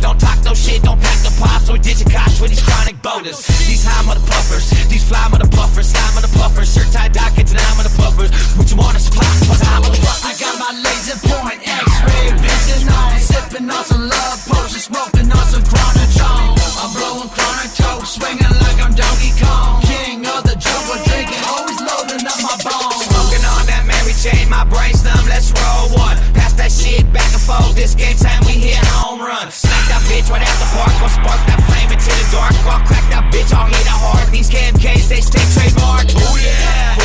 don't talk no shit, don't pack the pops or ditch a cops with these chronic boulders. These high mother puffers, these fly mother puffers, slime mother puffers, shirt tie dockets and I'm mother puffers. What you want to supply? I got my laser point, X-ray vision on, sipping on some love potions, smoking on some chronic chong. I'm blowing chronic choke, swinging like I'm Donkey Kong, king of the jungle, drinking, always loading up my bones. Smoking on that Mary Jane, my brain's numb, let's roll one. Pass that shit back and forth, this game time we hit home run. Smack that bitch right out the park, gon' spark that flame into the dark. I'll crack that bitch, I'll hit it hard. These KMKs, they stay trademarked. Ooh yeah,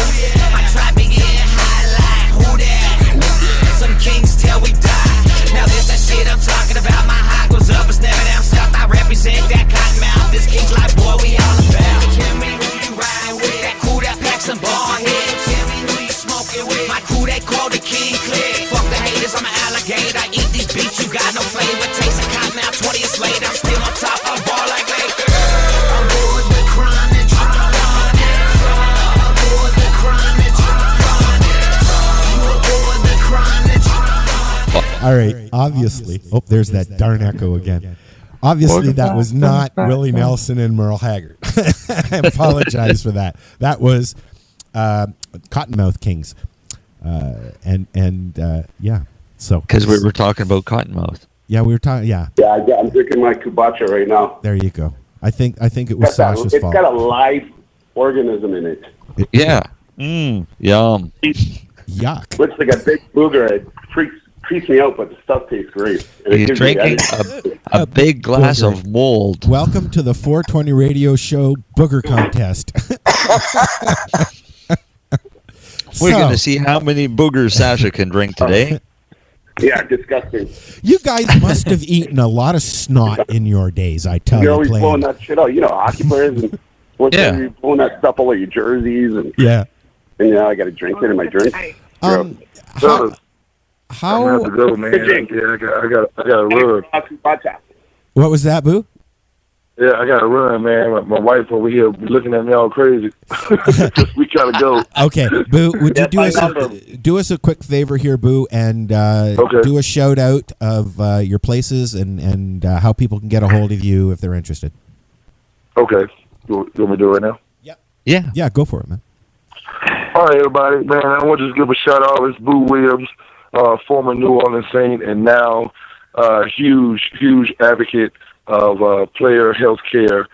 my tribe be getting high like who that? Some kings till we die. Now this that shit I'm talking about. My high goes up, it's never down south. I represent that cotton mouth. This king's like boy, we all about. Tell me who you riding with. That crew that packs some ball head. Tell me who you smoking with. My crew they call the king click. Fuck the haters, I'm an alligator. I eat these beats, you got no flavor. Taste a cotton mouth, 20 years later. I'm still on top, I'm ball like Laker. I'm bored the chronic, aboard the chronic, you aboard the chronic. All right, obviously. Oh, there's that darn echo again. Obviously, that was not Willie Nelson and Merle Haggard. I apologize for that. That was Cottonmouth Kings. Yeah. So because we were talking about Cottonmouth. Yeah, we were talking. Yeah. Yeah, I'm drinking my kubacha right now. There you go. I think it was Sasha's fault. It's got a live organism in it. Yeah. Yum. Yuck. Looks like a big booger. It creeps me out, but the stuff tastes great. And he's drinking a big glass booger. Of mold. Welcome to the 420 radio show booger contest. We're going to see how many boogers Sasha can drink today. Yeah, disgusting. You guys must have eaten a lot of snot in your days, I tell you. You're always blowing that shit out. You know, hockey players, and you're blowing that stuff all over your jerseys. And I got to drink it in my drink. How? I have to go, man. Yeah, I got a rub. What was that, Boo? Yeah, I got to run, man. My wife over here be looking at me all crazy. We got to go. Okay, Boo, would you do us a quick favor here, Boo, and do a shout out of your places and how people can get a hold of you if they're interested. Okay. You want me to do it right now? Yeah. Yeah, go for it, man. All right, everybody. Man, I want to just give a shout-out. It's Boo Williams, former New Orleans Saint, and now huge advocate of player health care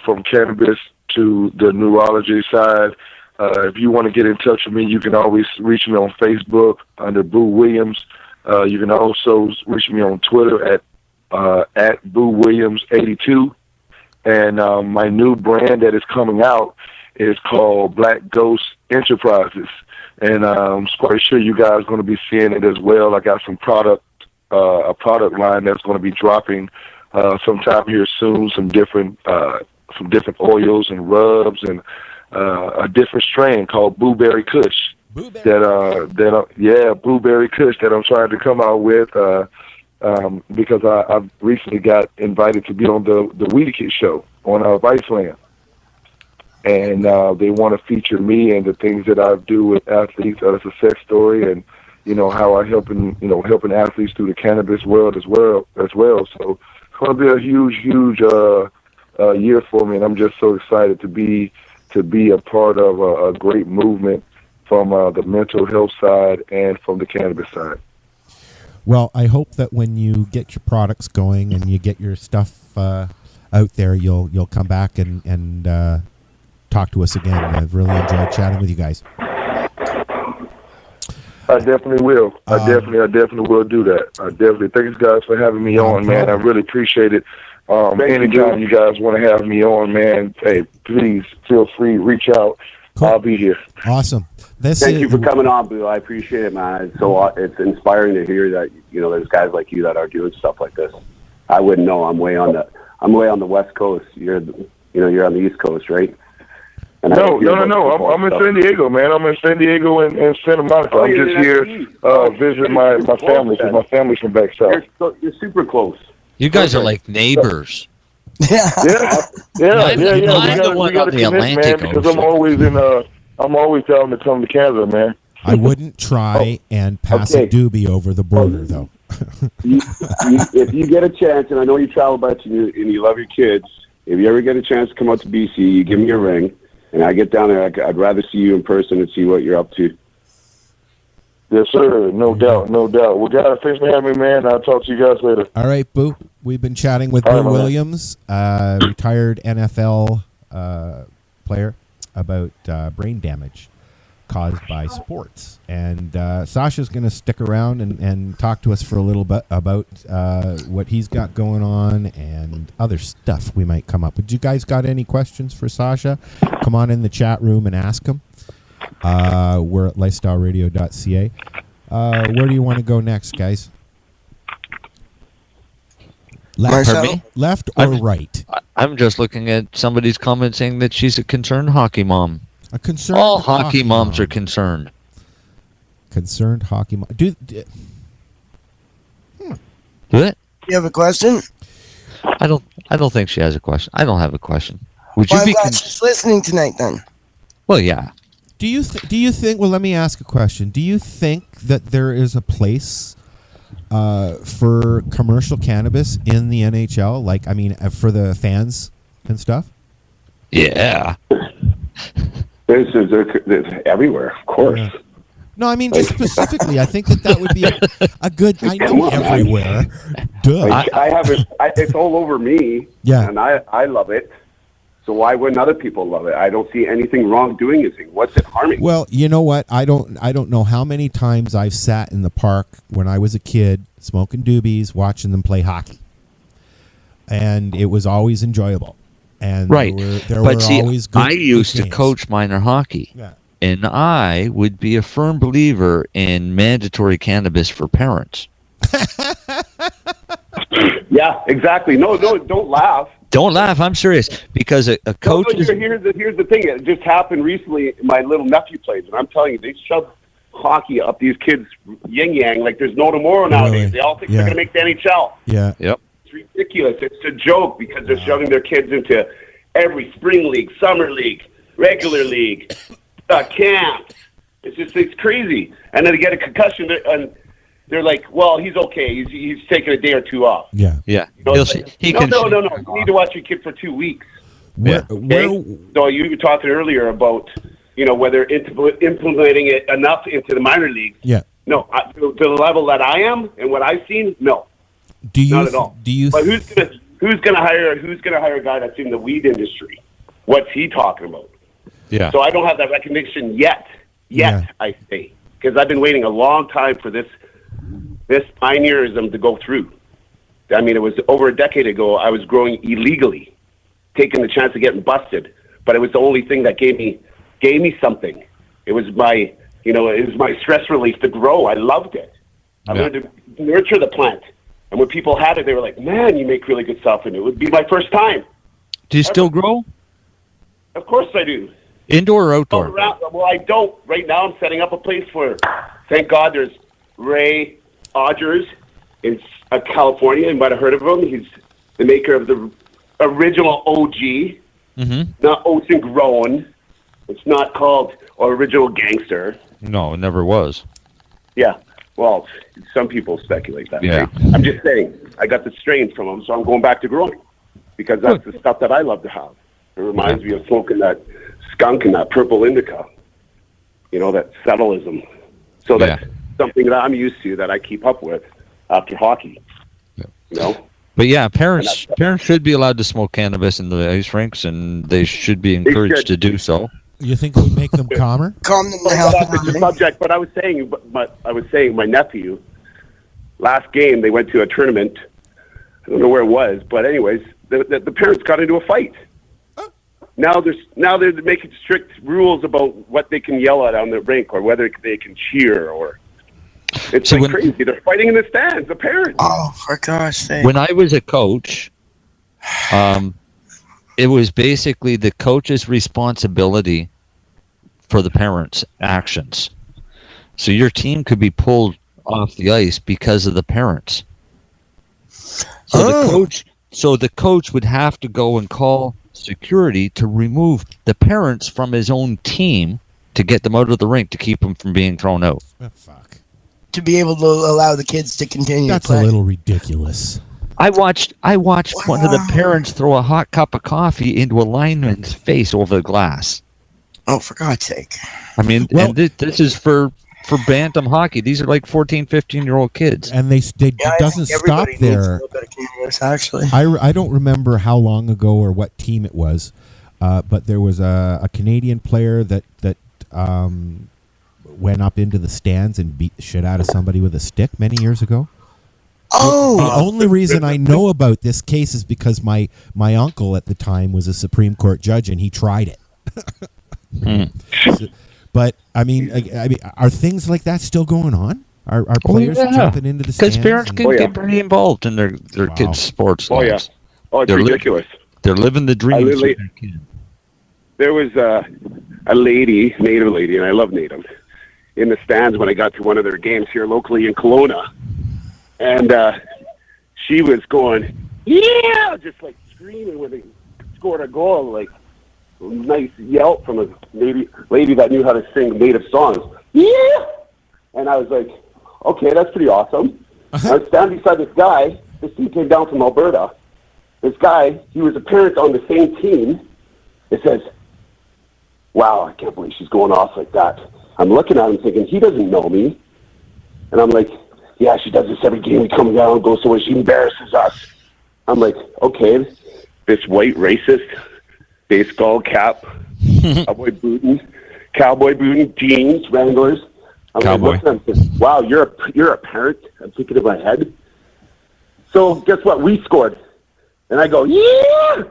from cannabis to the neurology side. If you want to get in touch with me, you can always reach me on Facebook under Boo Williams. You can also reach me on Twitter at Boo Williams 82. And my new brand that is coming out is called Black Ghost Enterprises. And I'm quite sure you guys are going to be seeing it as well. I got some a product line that's going to be dropping sometime here soon. Some different oils and rubs and a different strain called Blueberry Kush. Blueberry Kush that I'm trying to come out with because I recently got invited to be on the Weedy Kid show on Viceland. And they want to feature me and the things that I do with athletes as a sex story, and how I helping athletes through the cannabis world as well. So it's going to be a huge year for me, and I'm just so excited to be a part of a great movement from the mental health side and from the cannabis side. Well, I hope that when you get your products going and you get your stuff out there, you'll come back and talk to us again. I've really enjoyed chatting with you guys. I definitely will. I definitely will do that. I definitely thank you guys for having me on, man. I really appreciate it. Anytime you guys want to have me on, man, hey, please feel free, reach out. Cool. I'll be here. Awesome. Thank you for coming on, Boo. I appreciate it, man. It's inspiring to hear that there's guys like you that are doing stuff like this. I wouldn't know. I'm way on the West Coast. You're on the East Coast, right? And no. I'm in San Diego, man. I'm in San Diego and Santa Monica. I'm just here visiting my family because my family's from back south. You're super close. You guys are like neighbors. Yeah. We got to connect, man, because I'm always telling them to come to Canada, man. I wouldn't try and pass a doobie over the border, though. If you get a chance, and I know you travel a bunch and you love your kids, if you ever get a chance to come out to BC, you give me a ring, and I get down there. I'd rather see you in person and see what you're up to. Yes, sir. No doubt. Well, guys, thanks for having me, man. I'll talk to you guys later. All right, Boo. We've been chatting with Boo Williams, retired NFL player, about brain damage caused by sports. And Sasha's going to stick around and talk to us for a little bit about what he's got going on and other stuff we might come up with. You guys got any questions for Sasha? Come on in the chat room and ask him. We're at lifestyleradio.ca. Where do you want to go next, guys? Left or right? I'm just looking at somebody's comment saying that she's a concerned hockey mom. All hockey moms are concerned. Concerned hockey mom. Do it? You have a question? I don't think she has a question. I don't have a question. Would well, you be I'm glad she's listening tonight then? Well, yeah. Do you think? Well, let me ask a question. Do you think that there is a place for commercial cannabis in the NHL? Like, I mean, for the fans and stuff. Yeah. There's everywhere, of course. Yeah. No, I mean, just specifically, I think that would be a good. I know everywhere. Duh. I haven't. It's all over me. Yeah. And I love it. So why wouldn't other people love it? I don't see anything wrong doing anything. What's it harming? Well, you know what? I don't know how many times I've sat in the park when I was a kid, smoking doobies, watching them play hockey, and it was always enjoyable. And right, there were always good. I used good to coach minor hockey, and I would be a firm believer in mandatory cannabis for parents. Yeah, exactly. No, don't laugh. Don't laugh. I'm serious because a coach. No, here's the thing. It just happened recently. My little nephew plays, and I'm telling you, they shove hockey up these kids' yin yang like there's no tomorrow nowadays. Really? They all think they're going to make the NHL. Yeah. Yep. It's ridiculous. It's a joke because they're shoving their kids into every spring league, summer league, regular league, camp. It's crazy. And then they get a concussion, and they're like, well, he's okay. He's taking a day or two off. Yeah. Yeah. No. You need to watch your kid for 2 weeks. So you were talking earlier about, whether implementing it enough into the minor leagues. Yeah. No, to the level that I am and what I've seen, no. Not at all. But who's gonna hire a guy that's in the weed industry? What's he talking about? Yeah. So I don't have that recognition yet. I say, because I've been waiting a long time for this pioneerism to go through. I mean, it was over a decade ago. I was growing illegally, taking the chance of getting busted, but it was the only thing that gave me something. It was my stress relief to grow. I loved it. I learned to nurture the plant. And when people had it, they were like, man, you make really good stuff. And it would be my first time. Do you still grow? Of course I do. Indoor or outdoor? Well, I don't. Right now I'm setting up a place for, thank God, there's Ray Odgers in California. You might have heard of him. He's the maker of the original OG, not Oats and Grown. It's not called Original Gangster. No, it never was. Yeah. Well, some people speculate that. Yeah. Right? I'm just saying, I got the strains from him, so I'm going back to growing because that's the stuff that I love to have. It reminds me of smoking that skunk and that purple indica, that settleism. So that's something that I'm used to that I keep up with after hockey. But yeah, parents should be allowed to smoke cannabis in the ice rinks, and they should be encouraged to do so. You think it would make them calmer? Calm them down. That's the subject. But I was saying, my nephew, last game they went to a tournament. I don't know where it was, but anyways, the parents got into a fight. Now they're making strict rules about what they can yell at on the rink or whether they can cheer or. It's crazy. They're fighting in the stands. The parents. Oh, for gosh sake! When I was a coach, it was basically the coach's responsibility for the parents' actions. So your team could be pulled off the ice because of the parents. So the coach would have to go and call security to remove the parents from his own team to get them out of the rink to keep them from being thrown out. Oh, fuck. To be able to allow the kids to continue. That's to play. a little ridiculous. I watched one of the parents throw a hot cup of coffee into a lineman's face over the glass. Oh, for God's sake. I mean, and this is for bantam hockey. These are like 14, 15-year-old kids. And it doesn't stop there. Needs a little bit of cannabis, actually. I don't remember how long ago or what team it was, but there was a Canadian player that went up into the stands and beat the shit out of somebody with a stick many years ago. Oh! The only reason I know about this case is because my uncle at the time was a Supreme Court judge and he tried it. But I mean, are things like that still going on? Are players jumping into the stands? Because parents can get pretty involved in their kids' sports lives. Oh, it's ridiculous. They're living the dream. There was a lady, Native lady, and I love Native, in the stands when I got to one of their games here locally in Kelowna. And she was going, yeah, just like screaming when they scored a goal, like a nice yelp from a lady that knew how to sing Native songs. Yeah! And I was like, okay, that's pretty awesome. I was standing beside this guy. This dude came down from Alberta. This guy, he was a parent on the same team. It says, wow, I can't believe she's going off like that. I'm looking at him thinking, he doesn't know me. And I'm like, yeah, she does this every game we come down, goes somewhere, she embarrasses us. I'm like, okay, this white racist, baseball cap, cowboy booting, jeans, Wranglers. I'm like, looking at him saying, wow, you're a parent? I'm thinking in my head. So guess what? We scored. And I go, yeah!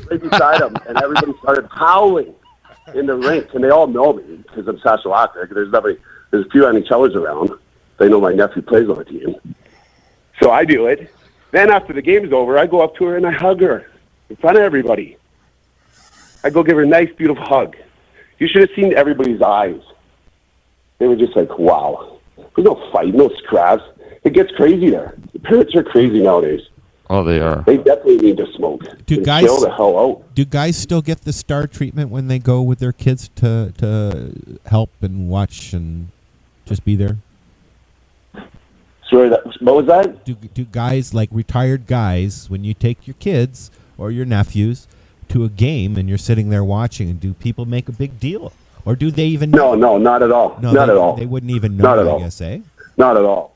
Right beside him, and everybody started howling in the rink, and they all know me because I'm Saskatchewan. There's a few NHLers around. They know my nephew plays on the team. So I do it. Then after the game's over, I go up to her and I hug her in front of everybody. I go give her a nice, beautiful hug. You should have seen everybody's eyes. They were just like, wow. There's no fight, no scraps. It gets crazy there. The parents are crazy nowadays. Oh, they are. They definitely need to smoke. Do And guys chill the hell out? Do guys still get the star treatment when they go with their kids to help and watch and just be there? Sorry, what was that? Do guys, like retired guys, when you take your kids or your nephews to a game and you're sitting there watching, and do people make a big deal, or do they even know? No, not at all. No, not at all. They wouldn't even know. Not at I all. guess, eh? Not at all.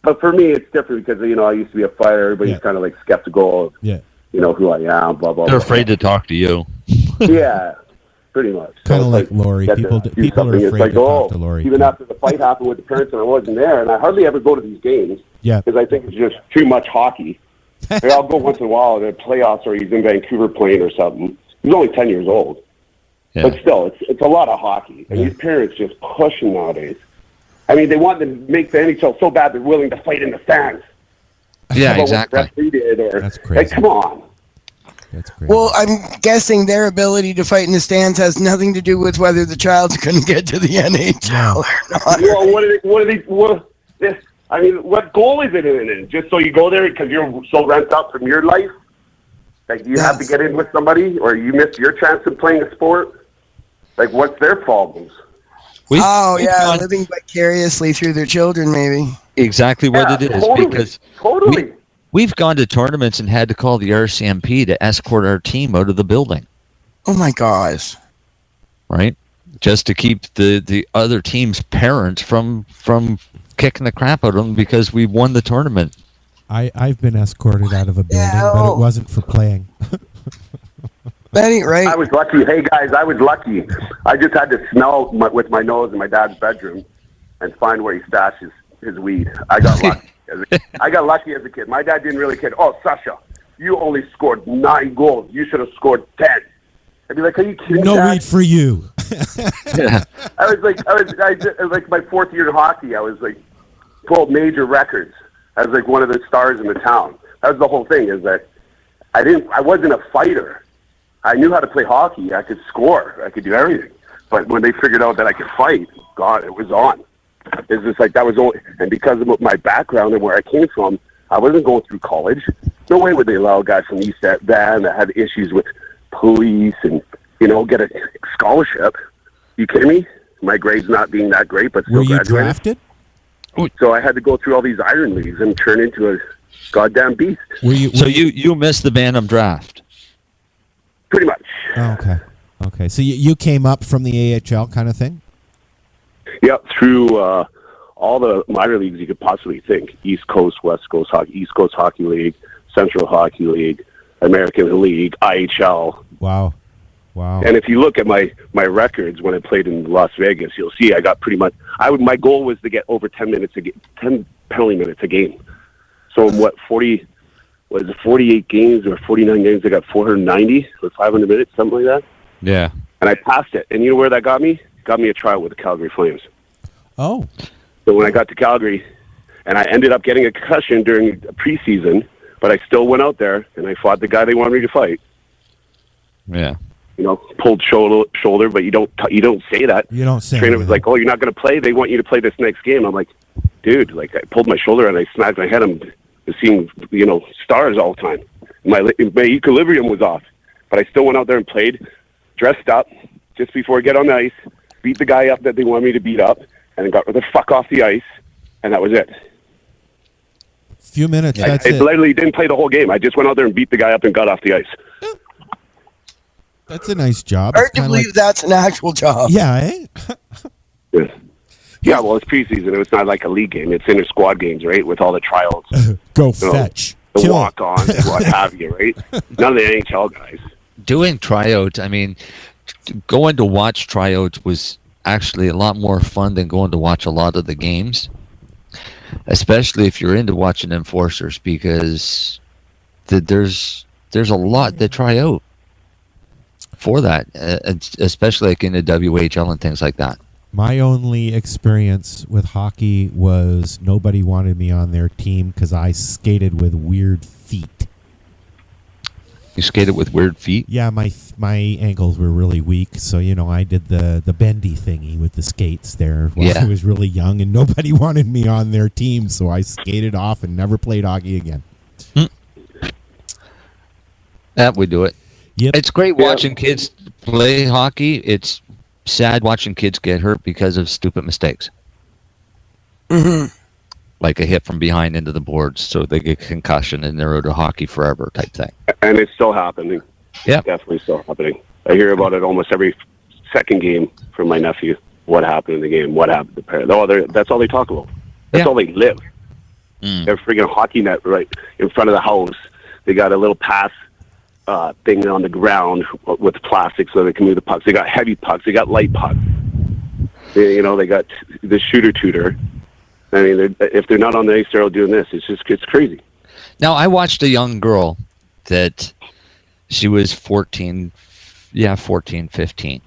But for me, it's different because I used to be a fighter. Everybody's kind of like skeptical of who I am. Blah blah. They're blah. afraid to talk to you. Yeah, pretty much. Kind of So like it's Lori. get to People do are something. It's afraid like, to talk to Lori. even after the fight happened with the parents and I wasn't there, and I hardly ever go to these games. Yeah. Because I think it's just too much hockey. I'll go once in a while to the playoffs, or he's in Vancouver playing or something. He's only 10 years old. Yeah. But still, it's a lot of hockey. And these parents just pushing nowadays. I mean, they want to make the NHL so bad they're willing to fight in the stands. Yeah, About exactly. What the referee did, or, That's crazy. Like, come on. That's crazy. Well, I'm guessing their ability to fight in the stands has nothing to do with whether the child's going to get to the NHL or not. Well, I mean, what goal is it in? Just so you go there because you're so rent up from your life? Like, you have to get in with somebody, or you miss your chance of playing a sport? Like, what's their problems? Living vicariously through their children, maybe. Exactly what it is. Totally. Because Totally. we've gone to tournaments and had to call the RCMP to escort our team out of the building. Oh, my gosh. Right? Just to keep the other team's parents from kicking the crap out of them because we won the tournament. I've been escorted out of a building, but it wasn't for playing. That ain't right. I was lucky. Hey, guys, I was lucky. I just had to smell with my nose in my dad's bedroom and find where he stashes his weed. I got lucky. I got lucky as a kid. My dad didn't really care. Oh, Sasha, you only scored 9 goals. You should have scored 10. I'd be like, are you kidding? No Dad? weed for you. Yeah. I was like my 4th year in hockey. I was like 12 major records. I was like one of the stars in the town. That was the whole thing. Is that I wasn't a fighter. I knew how to play hockey. I could score. I could do everything. But when they figured out that I could fight, God, it was on. It's just like that was only, and because of my background and where I came from, I wasn't going through college. No way would they allow a guy from East Van that had issues with police and get a scholarship. You kidding me? My grades not being that great, but still Were you graduated. drafted? So I had to go through all these iron leagues and turn into a goddamn beast. So you missed the Bantam draft? Pretty much. Oh, okay. So you came up from the AHL kind of thing? Yep, through all the minor leagues you could possibly think. East Coast, West Coast Hockey, East Coast Hockey League, Central Hockey League, American League, IHL. Wow. And if you look at my records when I played in Las Vegas, you'll see I got pretty much. my goal was to get over 10 penalty minutes a game. So in 48 games or 49 games? I got 490 or 500 minutes, something like that. Yeah. And I passed it. And you know where that got me? Got me a tryout with the Calgary Flames. Oh. So when I got to Calgary, and I ended up getting a concussion during preseason, but I still went out there and I fought the guy they wanted me to fight. Yeah. Pulled shoulder, but you don't say that. You don't say. Trainer was like, "Oh, you're not going to play. They want you to play this next game." I'm like, "Dude, I pulled my shoulder and I smacked my head. I'm seeing stars all the time. My equilibrium was off, but I still went out there and played, dressed up just before I get on the ice, beat the guy up that they wanted me to beat up, and then got the fuck off the ice, and that was it. Few minutes. I literally didn't play the whole game. I just went out there and beat the guy up and got off the ice. That's a nice job. Hard to believe that's an actual job. Yeah, eh? Yeah, well, it's preseason. It's not like a league game. It's inter-squad games, right, with all the tryouts. Go fetch. The walk-ons and what have you, right? None of the NHL guys. Doing tryouts, I mean, going to watch tryouts was actually a lot more fun than going to watch a lot of the games, especially if you're into watching enforcers, because there's a lot that try out for that, especially like in the WHL and things like that. My only experience with hockey was nobody wanted me on their team because I skated with weird feet. You skated with weird feet? Yeah, my ankles were really weak, so I did the bendy thingy with the skates there when I was really young, and nobody wanted me on their team, so I skated off and never played hockey again. That would do it. Yep. It's great watching kids play hockey. It's sad watching kids get hurt because of stupid mistakes. Mm-hmm. Like a hit from behind into the boards, so they get concussion and they're out of hockey forever type thing. And it's still happening. Yeah, definitely still happening. I hear about it almost every second game from my nephew. What happened in the game? What happened to the parents? Oh, that's all they talk about. That's all they live. They're freaking hockey net right in front of the house. They got a little pass thing on the ground with plastic so they can move the pucks. They got heavy pucks. They got light pucks. They got the shooter tutor. I mean, if they're not on the ice, they're all doing this. It's crazy. Now, I watched a young girl that she was 14, 15.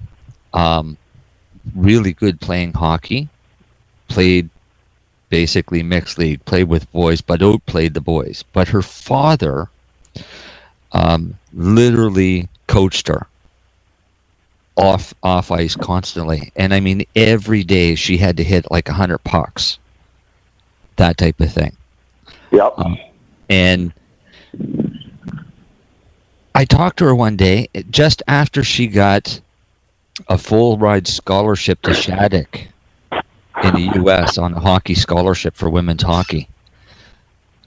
Really good playing hockey. Played basically mixed league. Played with boys, but outplayed the boys. But her father literally coached her off ice constantly. And I mean, every day she had to hit like 100 pucks. That type of thing. Yep. And I talked to her one day just after she got a full ride scholarship to Shattuck in the U.S. on a hockey scholarship for women's hockey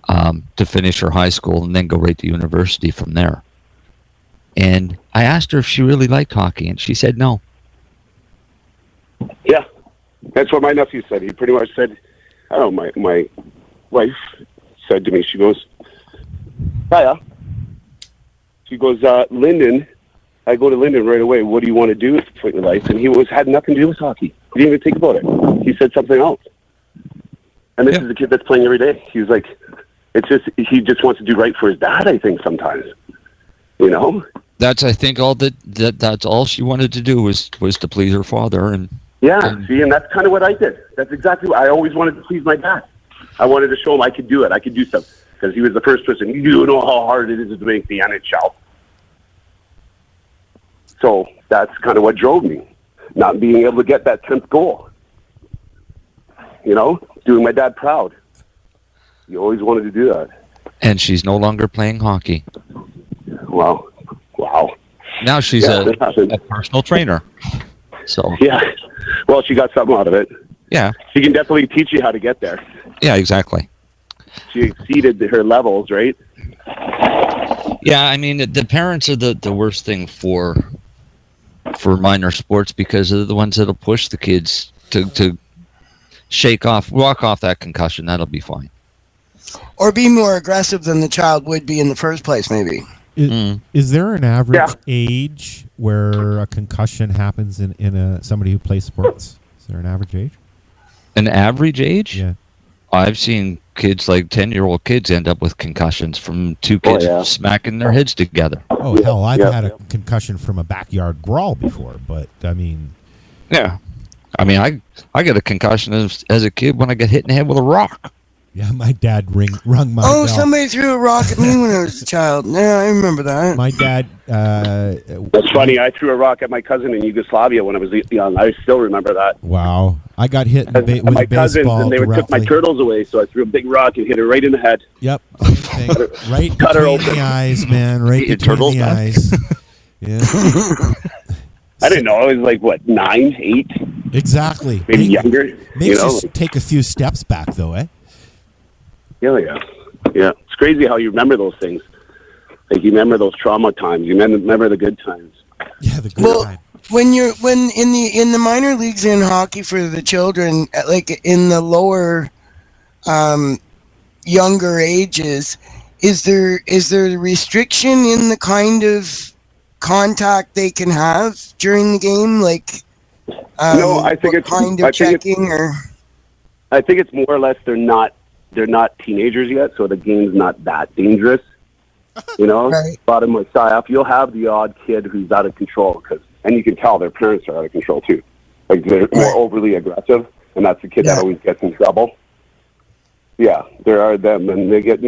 to finish her high school and then go right to university from there. And I asked her if she really liked hockey, and she said no. Yeah, that's what my nephew said. He pretty much said, I don't know, my wife said to me, she goes, Kaya, she goes, Lyndon, I go to Lyndon right away. What do you want to do with your life? And he had nothing to do with hockey. He didn't even think about it. He said something else. And this is a kid that's playing every day. He was like, he just wants to do right for his dad, I think, sometimes. You know? That's, I think, that's all she wanted to do was to please her father. And that's kind of what I did. That's exactly what I always wanted to please my dad. I wanted to show him I could do it. I could do stuff. Because he was the first person. You know how hard it is to make the NHL. So that's kind of what drove me. Not being able to get that 10th goal. You know? Doing my dad proud. You always wanted to do that. And she's no longer playing hockey. Wow. Now she's a personal trainer. So yeah. Well, she got something out of it. Yeah. She can definitely teach you how to get there. Yeah, exactly. She exceeded her levels, right? Yeah, I mean, the parents are the worst thing for minor sports because they're the ones that'll push the kids to walk off that concussion. That'll be fine. Or be more aggressive than the child would be in the first place, maybe. Is there an average age where a concussion happens in somebody who plays sports? Is there an average age? An average age? Yeah. I've seen kids, like 10-year-old kids, end up with concussions from two kids smacking their heads together. Oh, hell, I've had a concussion from a backyard brawl before, but, I mean... Yeah. I mean, I got a concussion as a kid when I got hit in the head with a rock. Yeah, my dad rung my bell. Somebody threw a rock at me when I was a child. Yeah, I remember that. My dad... That's funny. I threw a rock at my cousin in Yugoslavia when I was young. I still remember that. Wow. I got hit with my a cousins, baseball and they took my turtles away, so I threw a big rock and hit her right in the head. Yep. Right Cut her between open. the eyes, man. Right between the eyes. Yeah. I didn't know. I was like, what, 9, 8? Exactly. Maybe younger. Makes you take a few steps back, though, eh? Yeah. It's crazy how you remember those things. Like, you remember those trauma times. You remember the good times. Yeah, the good times. When in the minor leagues in hockey for the children, like in the lower, younger ages, is there a restriction in the kind of contact they can have during the game? Like, no, I think it's kind of checking, or I think it's more or less they're not teenagers yet, so the game's not that dangerous. You know, bottom of psyop, you'll have the odd kid who's out of control, and you can tell their parents are out of control too. Like, they're more overly aggressive, and that's the kid that always gets in trouble. Yeah, there are them, and they get,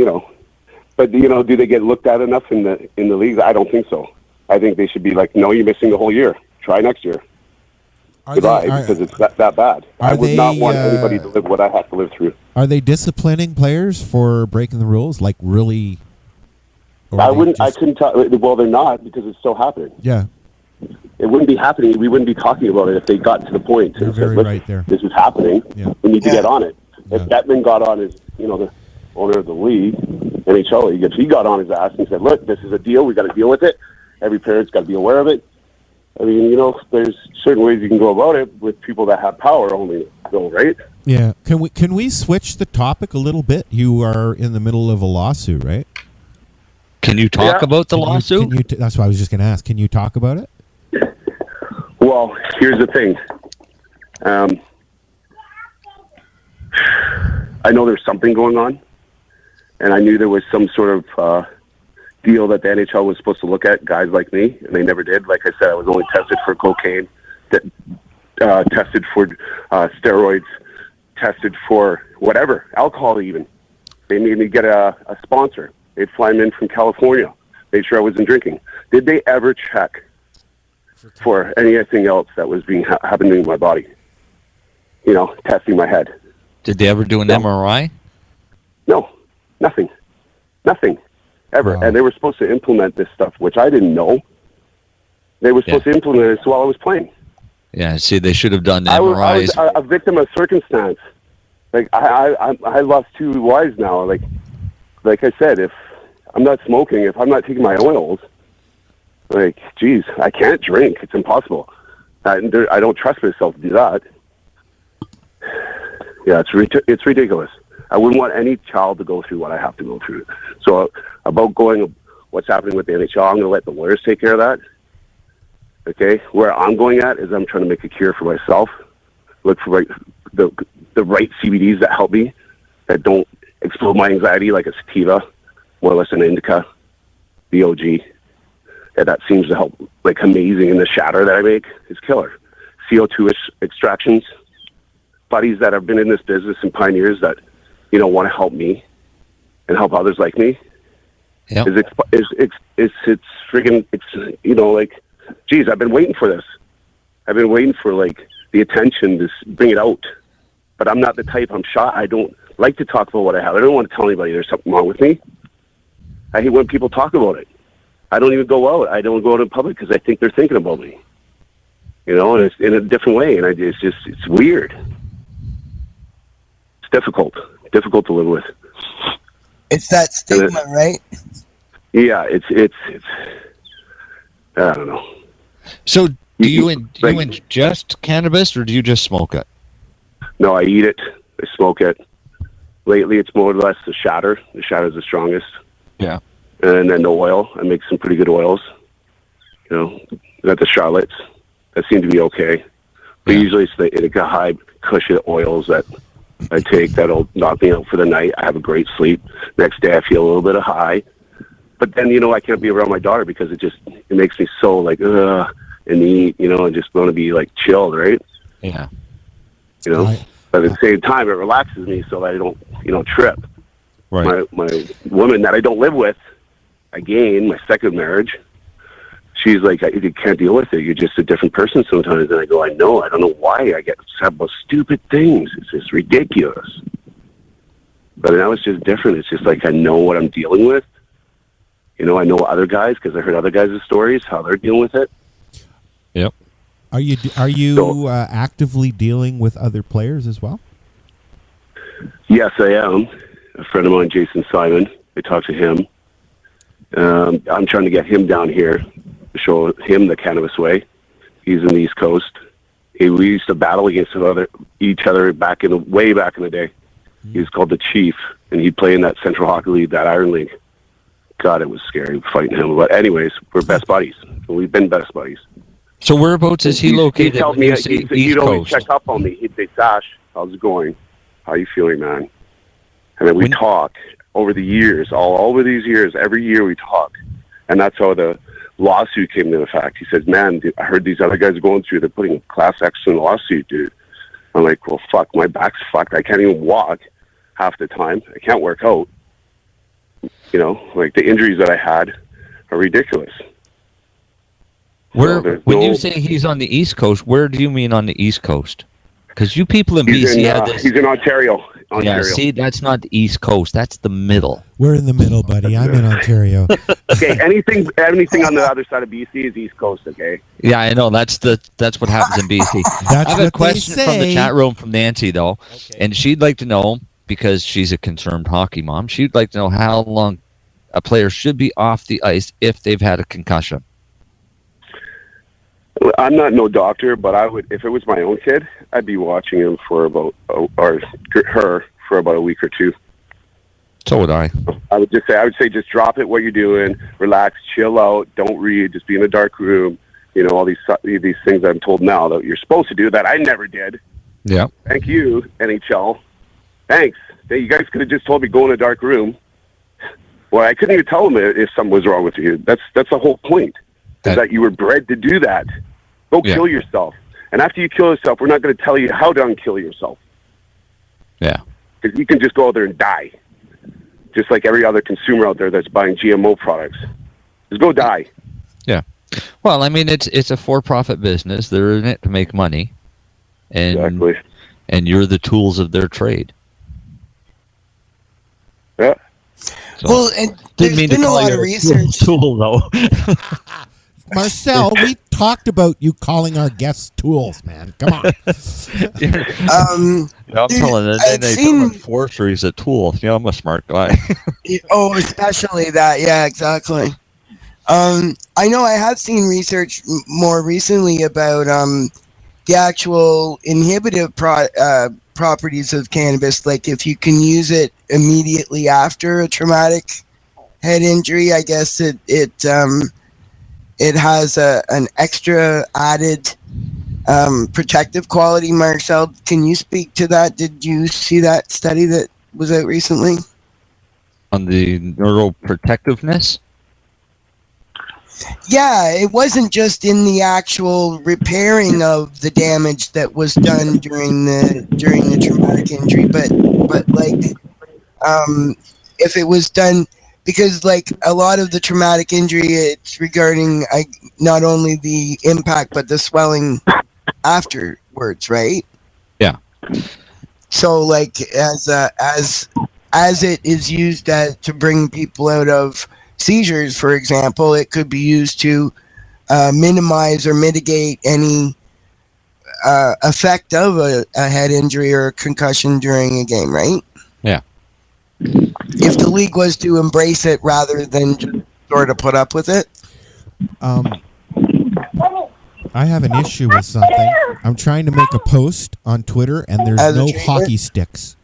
but do they get looked at enough in the leagues? I don't think so. I think they should be like, no, you're missing the whole year. Try next year. Goodbye, because it's that bad. I would not want anybody to live what I have to live through. Are they disciplining players for breaking the rules? Like, really? I wouldn't. I couldn't talk. Well, they're not because it's still happening. Yeah. It wouldn't be happening. We wouldn't be talking about it if they got to the point. You're and very said, right there. This is happening. Yeah. We need to get on it. Yeah. If Bettman got on his, the owner of the league, NHL league, if he got on his ass and said, look, this is a deal. We got to deal with it. Every parent's got to be aware of it. I mean, there's certain ways you can go about it with people that have power only, though, right? Yeah. Can we switch the topic a little bit? You are in the middle of a lawsuit, right? Can you talk about the lawsuit? That's what I was just going to ask. Can you talk about it? Well, here's the thing. I know there's something going on, and I knew there was some sort of deal that the NHL was supposed to look at guys like me, and they never did. Like I said, I was only tested for cocaine, tested for steroids, tested for whatever, alcohol even. They made me get a sponsor. They'd fly me in from California, made sure I wasn't drinking. Did they ever check for anything else that was happening in my body? Testing my head. Did they ever do an MRI? No, nothing ever. Wow. And they were supposed to implement this stuff, which I didn't know. They were supposed to implement it while I was playing. Yeah, see, they should have done MRIs. I was a victim of circumstance. Like I lost 2 wives now. Like I said, if I'm not smoking, if I'm not taking my oils, geez, I can't drink. It's impossible. I don't trust myself to do that. Yeah, it's ridiculous. I wouldn't want any child to go through what I have to go through. So about what's happening with the NHL, I'm going to let the lawyers take care of that. Okay? Where I'm going at is I'm trying to make a cure for myself. Look for the right CBDs that help me, that don't explode my anxiety like a sativa, more or less an indica, the OG. And that seems to help amazing. And the shatter that I make is killer. CO2 extractions. Buddies that have been in this business and pioneers that, want to help me and help others like me. Yeah. It's freaking, geez, I've been waiting for this. I've been waiting for the attention to bring it out, but I'm not the type. I'm shy. I don't like to talk about what I have. I don't want to tell anybody there's something wrong with me. I hate when people talk about it. I don't even go out. I don't go out in public because I think they're thinking about me. And it's in a different way. And it's weird. It's difficult to live with. It's that stigma, right? Yeah, it's I don't know. So do you ingest cannabis or do you just smoke it? No, I eat it. I smoke it. Lately, it's more or less the shatter. The shatter is the strongest. Yeah. And then the oil. I make some pretty good oils. Got the Charlottes. That seem to be okay. But usually it's the high cushion oils that I take that'll knock me out for the night. I have a great sleep. Next day I feel a little bit of high. But then, I can't be around my daughter because it makes me so and eat, and just want to be chilled, right? Yeah. But at the same time, it relaxes me so that I don't, trip. Right. My woman that I don't live with, again, my second marriage, she's like, you can't deal with it. You're just a different person sometimes. And I go, I know. I don't know why I get upset about stupid things. It's just ridiculous. But now it's just different. It's just I know what I'm dealing with. I know other guys because I heard other guys' stories, how they're dealing with it. Yep. Are you actively dealing with other players as well? Yes, I am. A friend of mine, Jason Simon, I talked to him. I'm trying to get him down here to show him the cannabis way. He's in the East Coast. We used to battle against each other way back in the day. He was called the Chief, and he'd play in that Central Hockey League, that Iron League. God, it was scary fighting him. But anyways, we're best buddies. We've been best buddies. So whereabouts is he located? He told me he'd always check up on me. He'd say, Sash, how's it going? How are you feeling, man? And then we talk over the years, all over these years. Every year we talk. And that's how the lawsuit came into effect. He says, man, I heard these other guys are going through. They're putting a class action lawsuit, dude. I'm like, well, fuck, my back's fucked. I can't even walk half the time. I can't work out. The injuries that I had are ridiculous. When you say he's on the East Coast, where do you mean on the East Coast? Because you people in BC had this. He's in Ontario. Ontario. Yeah, see, that's not the East Coast. That's the middle. We're in the middle, buddy. I'm in Ontario. Okay, anything on the other side of BC is East Coast, okay? Yeah, I know. That's what happens in BC. That's I have a what they question from the say. chat room from Nancy, though, and she'd like to know, because she's a concerned hockey mom, she'd like to know how long a player should be off the ice if they've had a concussion. I'm not no doctor, but I would, if it was my own kid, I'd be watching him for about, or her for about a week or two. So would I. I would say just drop it, what you're doing, relax, chill out, don't read, just be in a dark room. You know, all these things I'm told now that you're supposed to do that I never did. Yeah. Thank you, NHL. Thanks. Hey, you guys could have just told me go in a dark room. Well, I couldn't even tell them if something was wrong with you. That's the whole point. Is that you were bred to do that. Go kill yourself. And after you kill yourself, we're not going to tell you how to unkill yourself. Yeah. Because you can just go out there and die. Just like every other consumer out there that's buying GMO products. Just go die. Yeah. Well, I mean, it's a for-profit business. They're in it to make money. And, exactly. And you're the tools of their trade. Yeah. So, well, and there's been a lot of research. Tool, though. Marcel, we talked about you calling our guests tools, man. Come on. I'm telling you, they forceries a tool. You know, I'm a smart guy. Especially that. Yeah, exactly. I know I have seen research more recently about the actual inhibitive properties of cannabis. Like if you can use it immediately after a traumatic head injury, I guess it has an extra added protective quality. Marcel, can you speak to that? Did you see that study that was out recently? On the neuroprotectiveness? Yeah, it wasn't just in the actual repairing of the damage that was done during the traumatic injury, but like if it was done, because like a lot of the traumatic injury, it's regarding not only the impact but the swelling afterwards, right? Yeah. So like as it is used to bring people out of seizures, for example, it could be used to minimize or mitigate any effect of a head injury or a concussion during a game, right? Yeah. If the league was to embrace it rather than just sort of put up with it. I have an issue with something. I'm trying to make a post on Twitter, and there's no hockey sticks.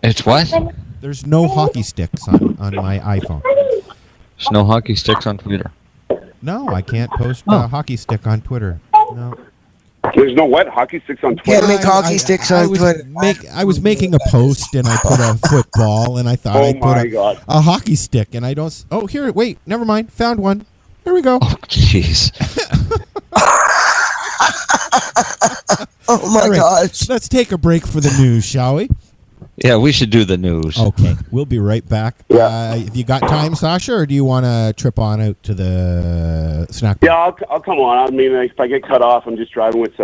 It's what? There's no hockey sticks on my iPhone. There's no hockey sticks on Twitter. No, I can't post a hockey stick on Twitter. No. There's no what? Hockey sticks on Twitter? Can't make hockey sticks on Twitter. I was making a post, and I put a football, and I thought I'd put a hockey stick, and I don't... Oh, here, wait, never mind. Found one. There we go. Oh, jeez. Oh, my gosh. Let's take a break for the news, shall we? Yeah, we should do the news. Okay, we'll be right back. Yeah. Have you got time, Sasha, or do you want to trip on out to the snack bar? Yeah, I'll come on. I mean, if I get cut off, I'm just driving with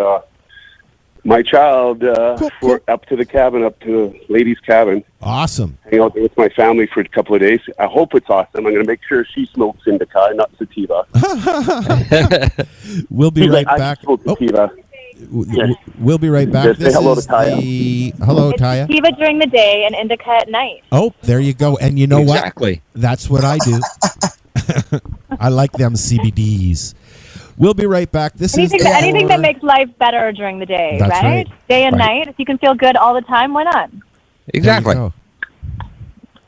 my child up to the cabin, up to the ladies' cabin. Awesome. Hang out there with my family for a couple of days. I hope it's awesome. I'm going to make sure she smokes indica, not sativa. We'll be right back. I smoke sativa. Yes. We'll be right back. Say hello to Taya. Hello, Taya. Sativa during the day and indica at night. Oh, there you go. And you know what? Exactly. That's what I do. I like them CBDs. We'll be right back. Anything that makes life better during the day, That's right? Day and night. If you can feel good all the time, why not? Exactly. You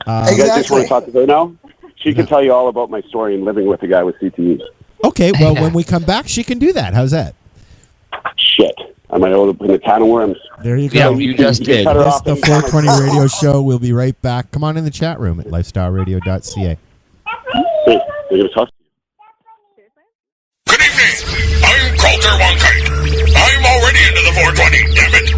guys just want to talk to her now? She can tell you all about my story in living with a guy with CTE. Okay, well, when we come back, she can do that. How's that? Shit. I might open a can of worms. There you go. Yeah, you just did. This is the 420 Radio Show. We'll be right back. Come on in the chat room at lifestyleradio.ca. Hey, they're going to talk to you. Good evening. I'm Coulter Wonkite. I'm already into the 420, damn it.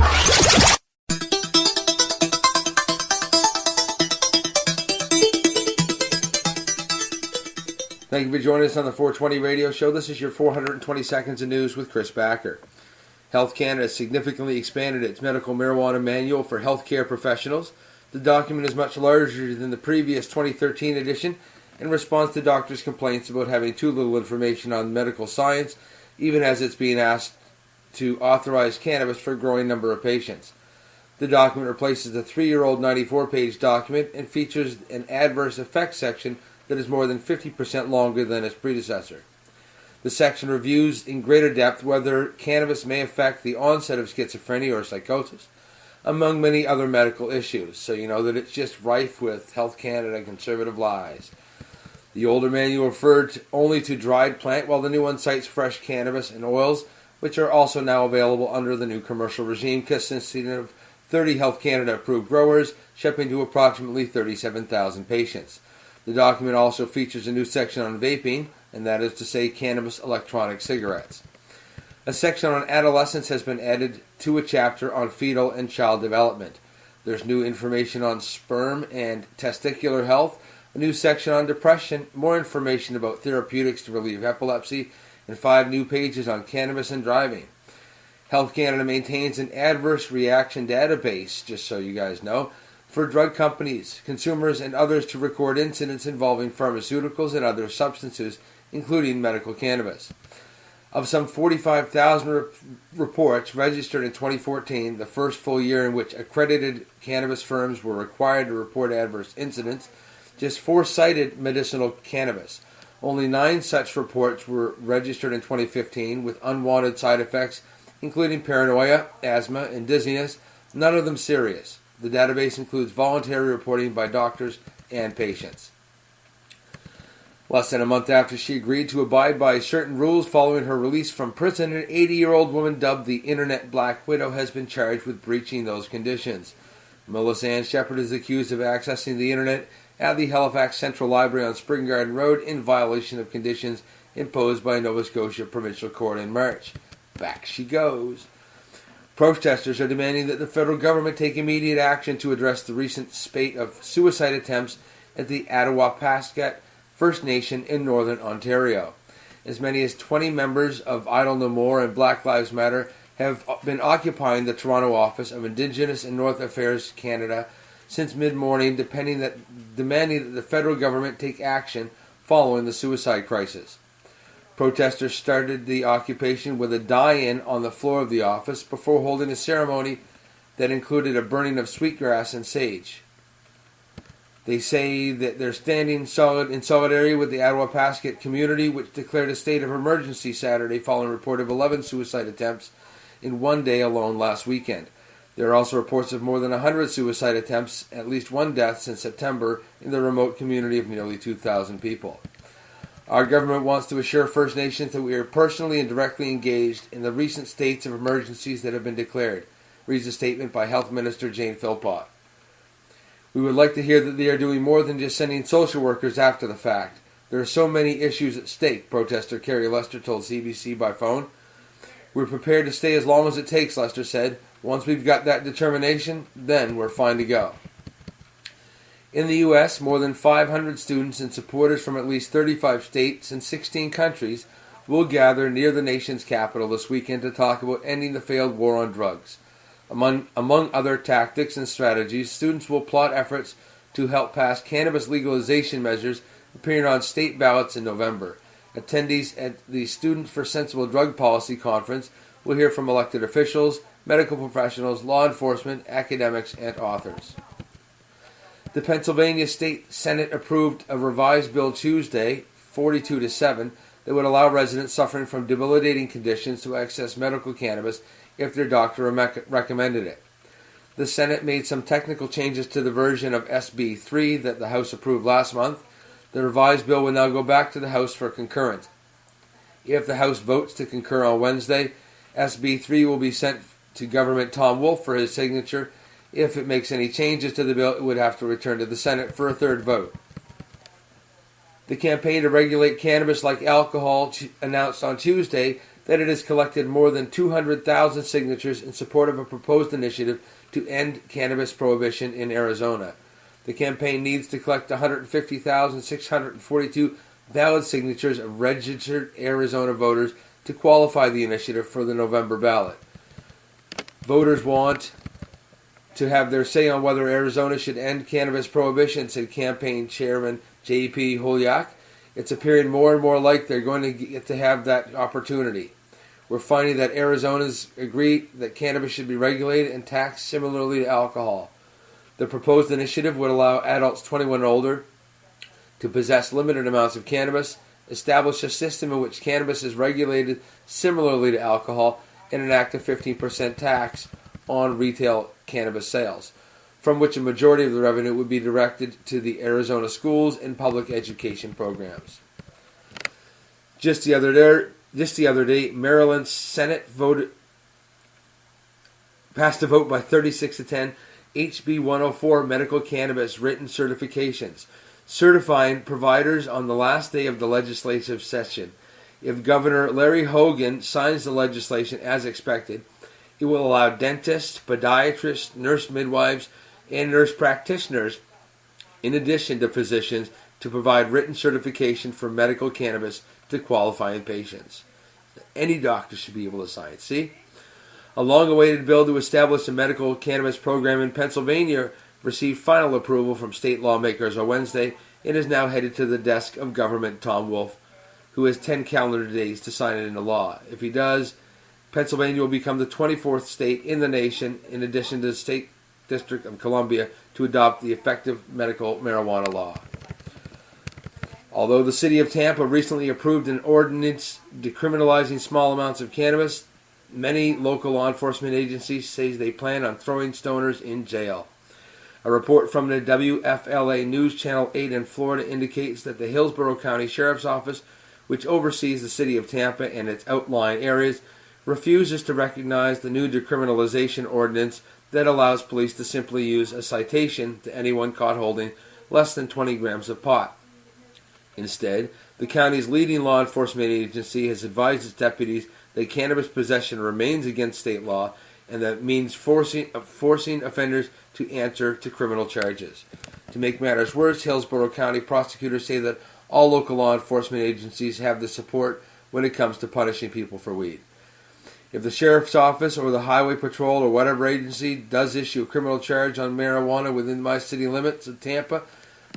Thank you for joining us on the 420 Radio Show. This is your 420 seconds of news with Chris Backer. Health Canada has significantly expanded its medical marijuana manual for healthcare professionals. The document is much larger than the previous 2013 edition in response to doctors' complaints about having too little information on medical science, even as it's being asked to authorize cannabis for a growing number of patients. The document replaces the 3-year-old 94-page document and features an adverse effects section that is more than 50% longer than its predecessor. The section reviews in greater depth whether cannabis may affect the onset of schizophrenia or psychosis, among many other medical issues. So you know that it's just rife with Health Canada conservative lies. The older manual referred only to dried plant, while the new one cites fresh cannabis and oils, which are also now available under the new commercial regime, consisting of 30 Health Canada approved growers, shipping to approximately 37,000 patients. The document also features a new section on vaping, and that is to say cannabis electronic cigarettes. A section on adolescence has been added to a chapter on fetal and child development. There's new information on sperm and testicular health, a new section on depression, more information about therapeutics to relieve epilepsy, and 5 new pages on cannabis and driving. Health Canada maintains an adverse reaction database, just so you guys know, for drug companies, consumers, and others to record incidents involving pharmaceuticals and other substances, including medical cannabis. Of some 45,000 reports registered in 2014, the first full year in which accredited cannabis firms were required to report adverse incidents, just 4 cited medicinal cannabis. Only 9 such reports were registered in 2015 with unwanted side effects, including paranoia, asthma, and dizziness, none of them serious. The database includes voluntary reporting by doctors and patients. Less than a month after she agreed to abide by certain rules following her release from prison, an 80-year-old woman dubbed the Internet Black Widow has been charged with breaching those conditions. Melissa Ann Shepherd is accused of accessing the Internet at the Halifax Central Library on Spring Garden Road in violation of conditions imposed by Nova Scotia Provincial Court in March. Back she goes. Protesters are demanding that the federal government take immediate action to address the recent spate of suicide attempts at the Attawapaskat First Nation in Northern Ontario. As many as 20 members of Idle No More and Black Lives Matter have been occupying the Toronto office of Indigenous and North Affairs Canada since mid-morning, demanding that the federal government take action following the suicide crisis. Protesters started the occupation with a die-in on the floor of the office before holding a ceremony that included a burning of sweetgrass and sage. They say that they're standing in solidarity with the Attawapaskat community, which declared a state of emergency Saturday following a report of 11 suicide attempts in one day alone last weekend. There are also reports of more than 100 suicide attempts, at least one death since September, in the remote community of nearly 2,000 people. Our government wants to assure First Nations that we are personally and directly engaged in the recent states of emergencies that have been declared, reads a statement by Health Minister Jane Philpott. We would like to hear that they are doing more than just sending social workers after the fact. There are so many issues at stake, protester Carrie Lester told CBC by phone. We're prepared to stay as long as it takes, Lester said. Once we've got that determination, then we're fine to go. In the U.S., more than 500 students and supporters from at least 35 states and 16 countries will gather near the nation's capital this weekend to talk about ending the failed war on drugs. Among other tactics and strategies, students will plot efforts to help pass cannabis legalization measures appearing on state ballots in November. Attendees at the Students for Sensible Drug Policy Conference will hear from elected officials, medical professionals, law enforcement, academics, and authors. The Pennsylvania State Senate approved a revised bill Tuesday, 42-7, that would allow residents suffering from debilitating conditions to access medical cannabis if their doctor recommended it. The Senate made some technical changes to the version of SB 3 that the House approved last month. The revised bill will now go back to the House for concurrence. If the House votes to concur on Wednesday, SB 3 will be sent to Government Tom Wolf for his signature. If it makes any changes to the bill, it would have to return to the Senate for a third vote. The campaign to regulate cannabis like alcohol announced on Tuesday that it has collected more than 200,000 signatures in support of a proposed initiative to end cannabis prohibition in Arizona. The campaign needs to collect 150,642 valid signatures of registered Arizona voters to qualify the initiative for the November ballot. Voters want to have their say on whether Arizona should end cannabis prohibition, said campaign chairman J.P. Holyak. It's appearing more and more like they're going to get to have that opportunity. We're finding that Arizona's agree that cannabis should be regulated and taxed similarly to alcohol. The proposed initiative would allow adults 21 and older to possess limited amounts of cannabis, establish a system in which cannabis is regulated similarly to alcohol, and enact a 15% tax on retail cannabis sales, from which a majority of the revenue would be directed to the Arizona schools and public education programs. Just the other day, Maryland Senate passed a vote by 36-10, HB 104 medical cannabis written certifications, certifying providers on the last day of the legislative session. If Governor Larry Hogan signs the legislation as expected, it will allow dentists, podiatrists, nurse midwives, and nurse practitioners, in addition to physicians, to provide written certification for medical cannabis to qualifying patients. Any doctor should be able to sign it. See? A long-awaited bill to establish a medical cannabis program in Pennsylvania received final approval from state lawmakers on Wednesday and is now headed to the desk of Government Tom Wolf, who has 10 calendar days to sign it into law. If he does, Pennsylvania will become the 24th state in the nation, in addition to the State District of Columbia, to adopt the effective medical marijuana law. Although the city of Tampa recently approved an ordinance decriminalizing small amounts of cannabis, many local law enforcement agencies say they plan on throwing stoners in jail. A report from the WFLA News Channel 8 in Florida indicates that the Hillsborough County Sheriff's Office, which oversees the city of Tampa and its outlying areas, refuses to recognize the new decriminalization ordinance that allows police to simply use a citation to anyone caught holding less than 20 grams of pot. Instead, the county's leading law enforcement agency has advised its deputies that cannabis possession remains against state law, and that means forcing offenders to answer to criminal charges. To make matters worse, Hillsborough County prosecutors say that all local law enforcement agencies have the support when it comes to punishing people for weed. If the sheriff's office or the highway patrol or whatever agency does issue a criminal charge on marijuana within my city limits of Tampa,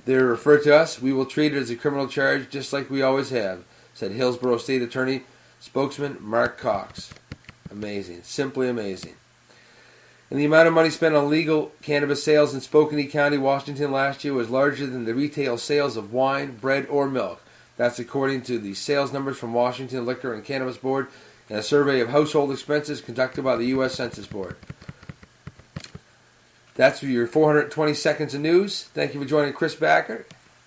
they're referred to us, we will treat it as a criminal charge just like we always have, said Hillsborough State Attorney spokesman Mark Cox. Amazing. Simply amazing. And the amount of money spent on legal cannabis sales in Spokane County, Washington last year was larger than the retail sales of wine, bread, or milk. That's according to the sales numbers from Washington Liquor and Cannabis Board and a survey of household expenses conducted by the U.S. Census Board. That's your 420 seconds of news. Thank you for joining Chris Backer.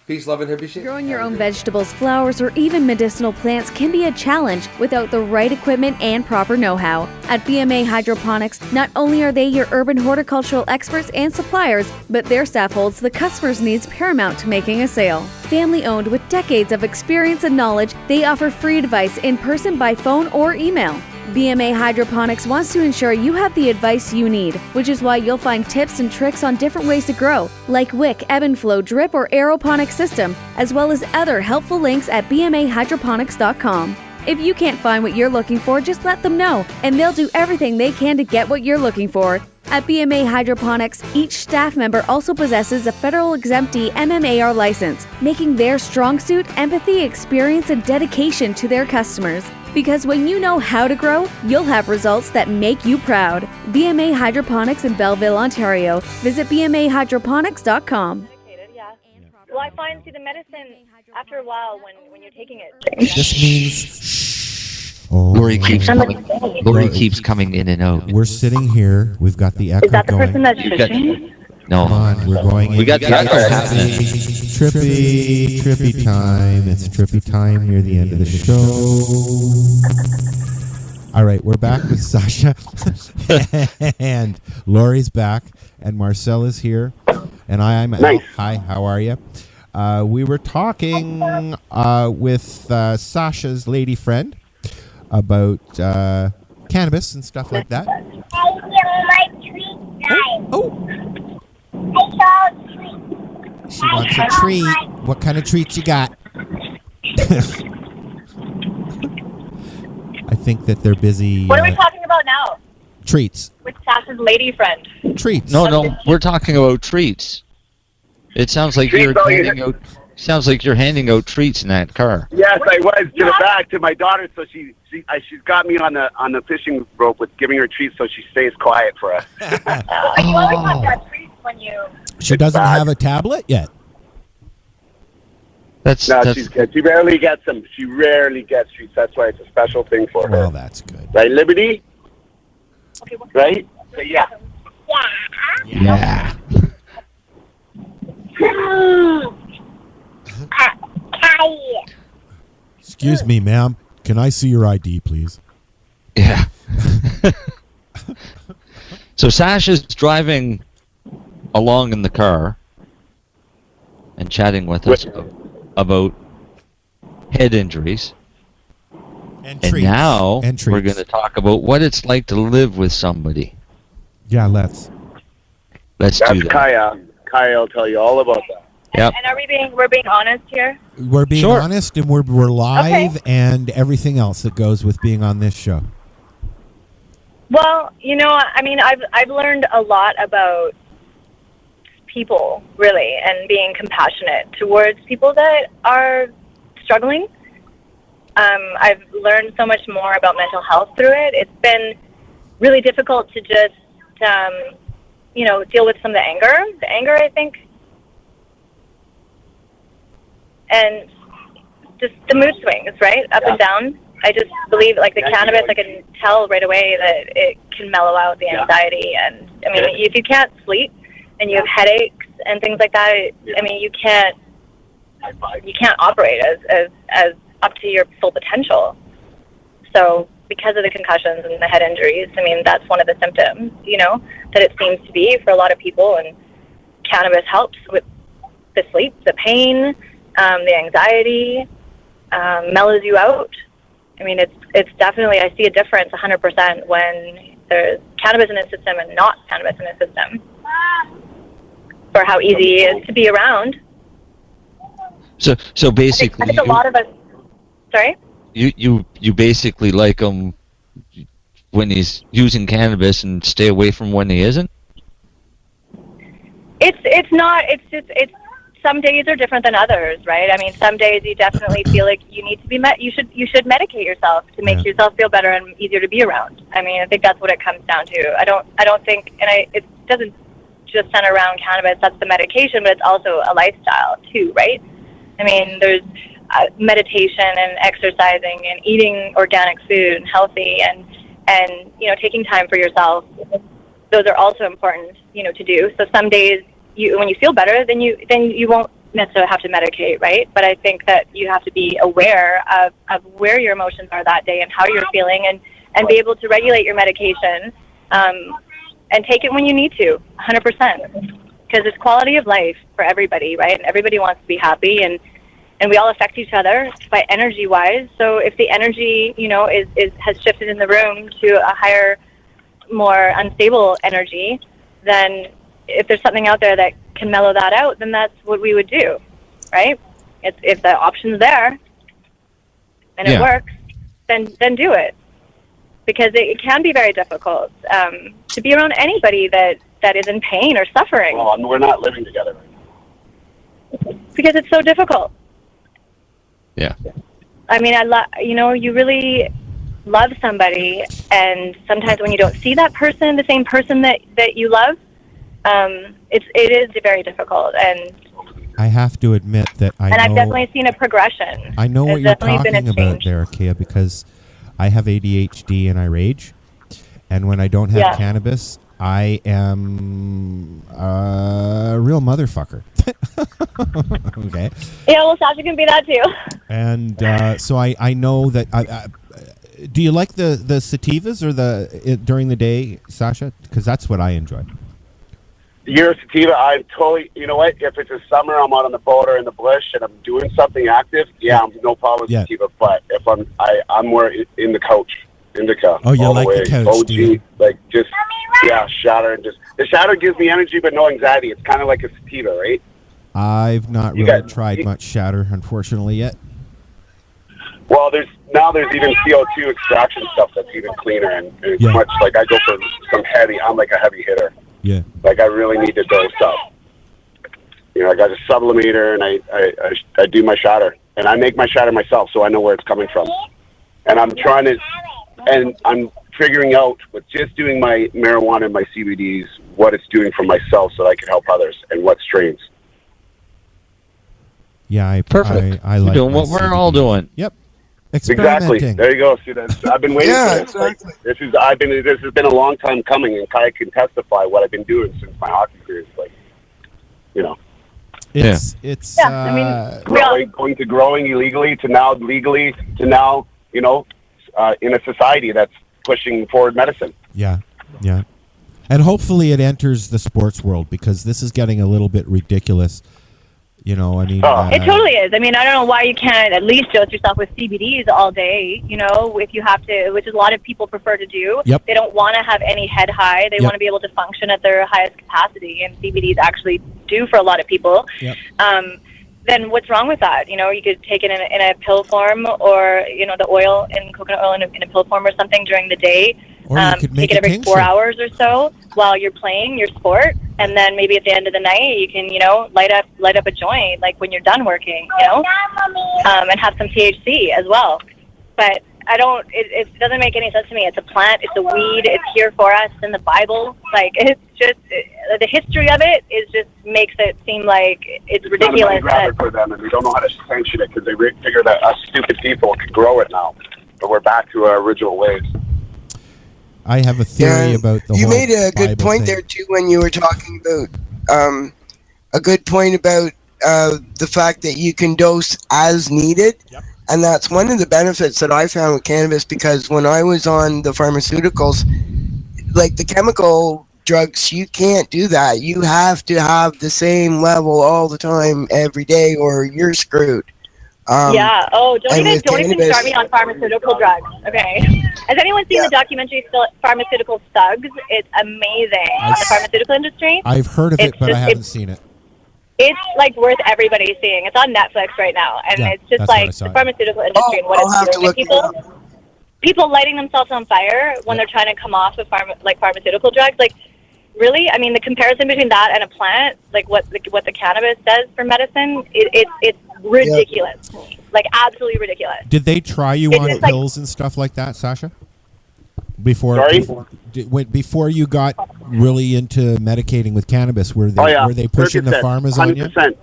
Peace, love, and hippie shit. Growing your own vegetables, flowers, or even medicinal plants can be a challenge without the right equipment and proper know-how. At BMA Hydroponics, not only are they your urban horticultural experts and suppliers, but their staff holds the customer's needs paramount to making a sale. Family-owned with decades of experience and knowledge, they offer free advice in person, by phone, or email. BMA Hydroponics wants to ensure you have the advice you need, which is why you'll find tips and tricks on different ways to grow, like wick, ebb and flow, drip, or aeroponic system, as well as other helpful links at bmahydroponics.com. If you can't find what you're looking for, just let them know, and they'll do everything they can to get what you're looking for. At BMA Hydroponics, each staff member also possesses a federal exemptee MMAR license, making their strong suit empathy, experience, and dedication to their customers. Because when you know how to grow, you'll have results that make you proud. BMA Hydroponics in Belleville, Ontario. Visit bmahydroponics.com. Well, I find, the medicine, after a while, when you're taking it... This means... Oh, Lori keeps coming in and out. We're sitting here. We've got the echo going. Is that the person that's fishing? No. Come on, we're going. We got the echo happening. Trippy time. It's trippy time near the end of the show. All right, we're back with Sasha. And Lori's back. And Marcel is here. And I'm nice. Hi, how are you? We were talking with Sasha's lady friend about cannabis and stuff like that. She wants a treat. What kind of treat you got? I think that they're busy. What are we talking about now? Treats. With Sasha's lady friend. Treats. No, we're talking about treats. It sounds like you're handing out. Sounds like you're handing out treats in that car. Yes, I was to the back to my daughter, so she's got me on the fishing rope with giving her treats, so she stays quiet for us. You always want that treat when you. She doesn't have a tablet yet. That's she's good. She rarely gets them. She rarely gets treats. That's why it's a special thing for her. Well, that's good. Right, Liberty? Right? So, yeah. Yeah. Excuse me, ma'am. Can I see your ID, please? Yeah. So Sasha's driving along in the car and chatting with us about head injuries. And now we're going to talk about what it's like to live with somebody. Yeah, let's do that. Kaya. Kaya will tell you all about that. Yep. And we're being honest here? We're being honest, and we're live, and everything else that goes with being on this show. Well, I mean, I've learned a lot about people, really, and being compassionate towards people that are struggling. I've learned so much more about mental health through it. It's been really difficult to just, deal with some of the anger. The anger, I think, and just the mood swings, right? Up and down. I just believe, like the cannabis, I can tell right away that it can mellow out the anxiety. And, I mean, if you can't sleep and you have headaches and things like that, I mean, you can't operate as up to your full potential. So because of the concussions and the head injuries, I mean, that's one of the symptoms, that it seems to be for a lot of people. And cannabis helps with the sleep, the pain, the anxiety, mellows you out. I mean, it's definitely, I see a difference 100% when there's cannabis in a system and not cannabis in a system, for how easy it is to be around. So basically, I think a lot of us. Sorry. You basically like him when he's using cannabis and stay away from when he isn't. It's not. It's some days are different than others, right? I mean, some days you definitely feel like you need to be you should medicate yourself to make yourself feel better and easier to be around. I mean, I think that's what it comes down to. I don't think, and it doesn't just center around cannabis. That's the medication, but it's also a lifestyle too, right? I mean, there's meditation and exercising and eating organic food and healthy and taking time for yourself. Those are also important, to do. So some days when you feel better, then you won't necessarily have to medicate, right? But I think that you have to be aware of where your emotions are that day and how you're feeling, and be able to regulate your medication, and take it when you need to, 100%. Because it's quality of life for everybody, right? And everybody wants to be happy, and we all affect each other by energy-wise. So if the energy, has shifted in the room to a higher, more unstable energy, then if there's something out there that can mellow that out, then that's what we would do, right? If the option's there and it works, then do it. Because it can be very difficult to be around anybody that is in pain or suffering. Well, we're not living together right now. Because it's so difficult. Yeah. I mean, you really love somebody, and sometimes when you don't see that person, the same person that you love, it is very difficult. And I have to admit that I've definitely seen a progression. I know what you're talking about there, Kea, because I have ADHD and I rage, and when I don't have cannabis, I am a real motherfucker. Okay. Yeah, well, Sasha can be that too. And so I know that. Do you like the sativas or during the day, Sasha? Because that's what I enjoy. You're a sativa. I'm totally. You know what? If it's a summer, I'm out on the boat or in the bush, and I'm doing something active. Yeah, I'm no problem with sativa. But if I'm more in the couch, indica. Oh, you like the couch, OG, do you? like just shatter and just the shatter gives me energy, but no anxiety. It's kind of like a sativa, right? I've not really tried much shatter, unfortunately, yet. Well, there's now there's even CO2 extraction stuff that's even cleaner, and it's much like I go for some heavy. I'm like a heavy hitter. Yeah. Like I really need to dose up. You know, I got a sublimator, and I do my shatter, and I make my shatter myself, so I know where it's coming from. And I'm trying to, and I'm figuring out with just doing my marijuana and my CBDs what it's doing for myself, so that I can help others, and what strains. Yeah, Perfect. I like You're doing my what we're CBD. all doing. Yep. Exactly. Experimenting. There you go. See, I've been waiting for this. exactly. Like, this has been a long time coming, and Kai can testify what I've been doing since my hockey career. It's like, you know, It's going to growing illegally to now legally to now, you know, in a society that's pushing forward medicine. Yeah. And hopefully it enters the sports world, because this is getting a little bit ridiculous. You know, I mean... it totally is. I mean, I don't know why you can't at least dose yourself with CBDs all day, you know, if you have to, which is a lot of people prefer to do. Yep. They don't want to have any head high. They want to be able to function at their highest capacity, and CBDs actually do for a lot of people. Yep. Then what's wrong with that? You know, you could take it in a pill form, or, you know, the oil in coconut oil in a pill form or something during the day. Or you could make take it a every 4 tincture. hours or so while you're playing your sport, and then maybe at the end of the night you can, you know, light up a joint, like when you're done working, you know, and have some THC as well. But it doesn't make any sense to me. It's a plant, it's a weed, it's here for us in the Bible. Like, it's just, the history of it is just makes it seem like it's ridiculous. It's not a money grabber for them, and they don't know how to sanction it because they figure that us stupid people can grow it now. But we're back to our original ways. I have a theory about the You whole made a good Bible point thing. there too when you were talking about a good point about the fact that you can dose as needed. Yep. And that's one of the benefits that I found with cannabis, because when I was on the pharmaceuticals, like the chemical drugs, you can't do that. You have to have the same level all the time every day, or you're screwed. Don't even start me on pharmaceutical drugs. Okay. Has anyone seen the documentary Pharmaceutical Thugs? It's amazing. On the pharmaceutical industry. I've heard of it, but I haven't seen it. It's like worth everybody seeing. It's on Netflix right now, and it's just like the pharmaceutical industry and what it's doing to people lighting themselves on fire when they're trying to come off of pharmaceutical drugs. Like, really? I mean, the comparison between that and a plant, like what the cannabis does for medicine, it's ridiculous. Like, absolutely ridiculous. Did they try you It's on just like- pills and stuff like that, Sasha? Before you got really into medicating with cannabis, were they pushing the pharmas on you? 100%.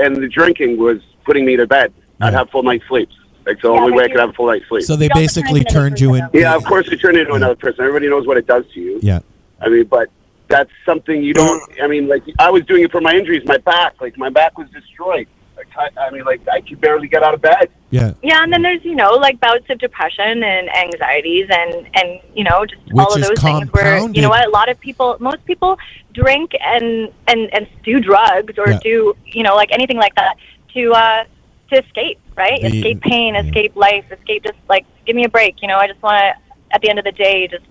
And the drinking was putting me to bed. I'd have full night's sleeps. Like, the only way I could have a full night's sleep. So they basically turned you in. Yeah, of course it turned into another person. Everybody knows what it does to you. Yeah. I mean, but that's something you don't. I mean, like, I was doing it for my injuries, my back. Like, my back was destroyed. I could barely get out of bed. Yeah. Yeah, and then there's, you know, like bouts of depression and anxieties and you know, just all of those things where, you know what, most people drink and do drugs or do, you know, like anything like that to escape, right? Escape pain, escape life, escape just like, give me a break, you know, I just want to, at the end of the day, just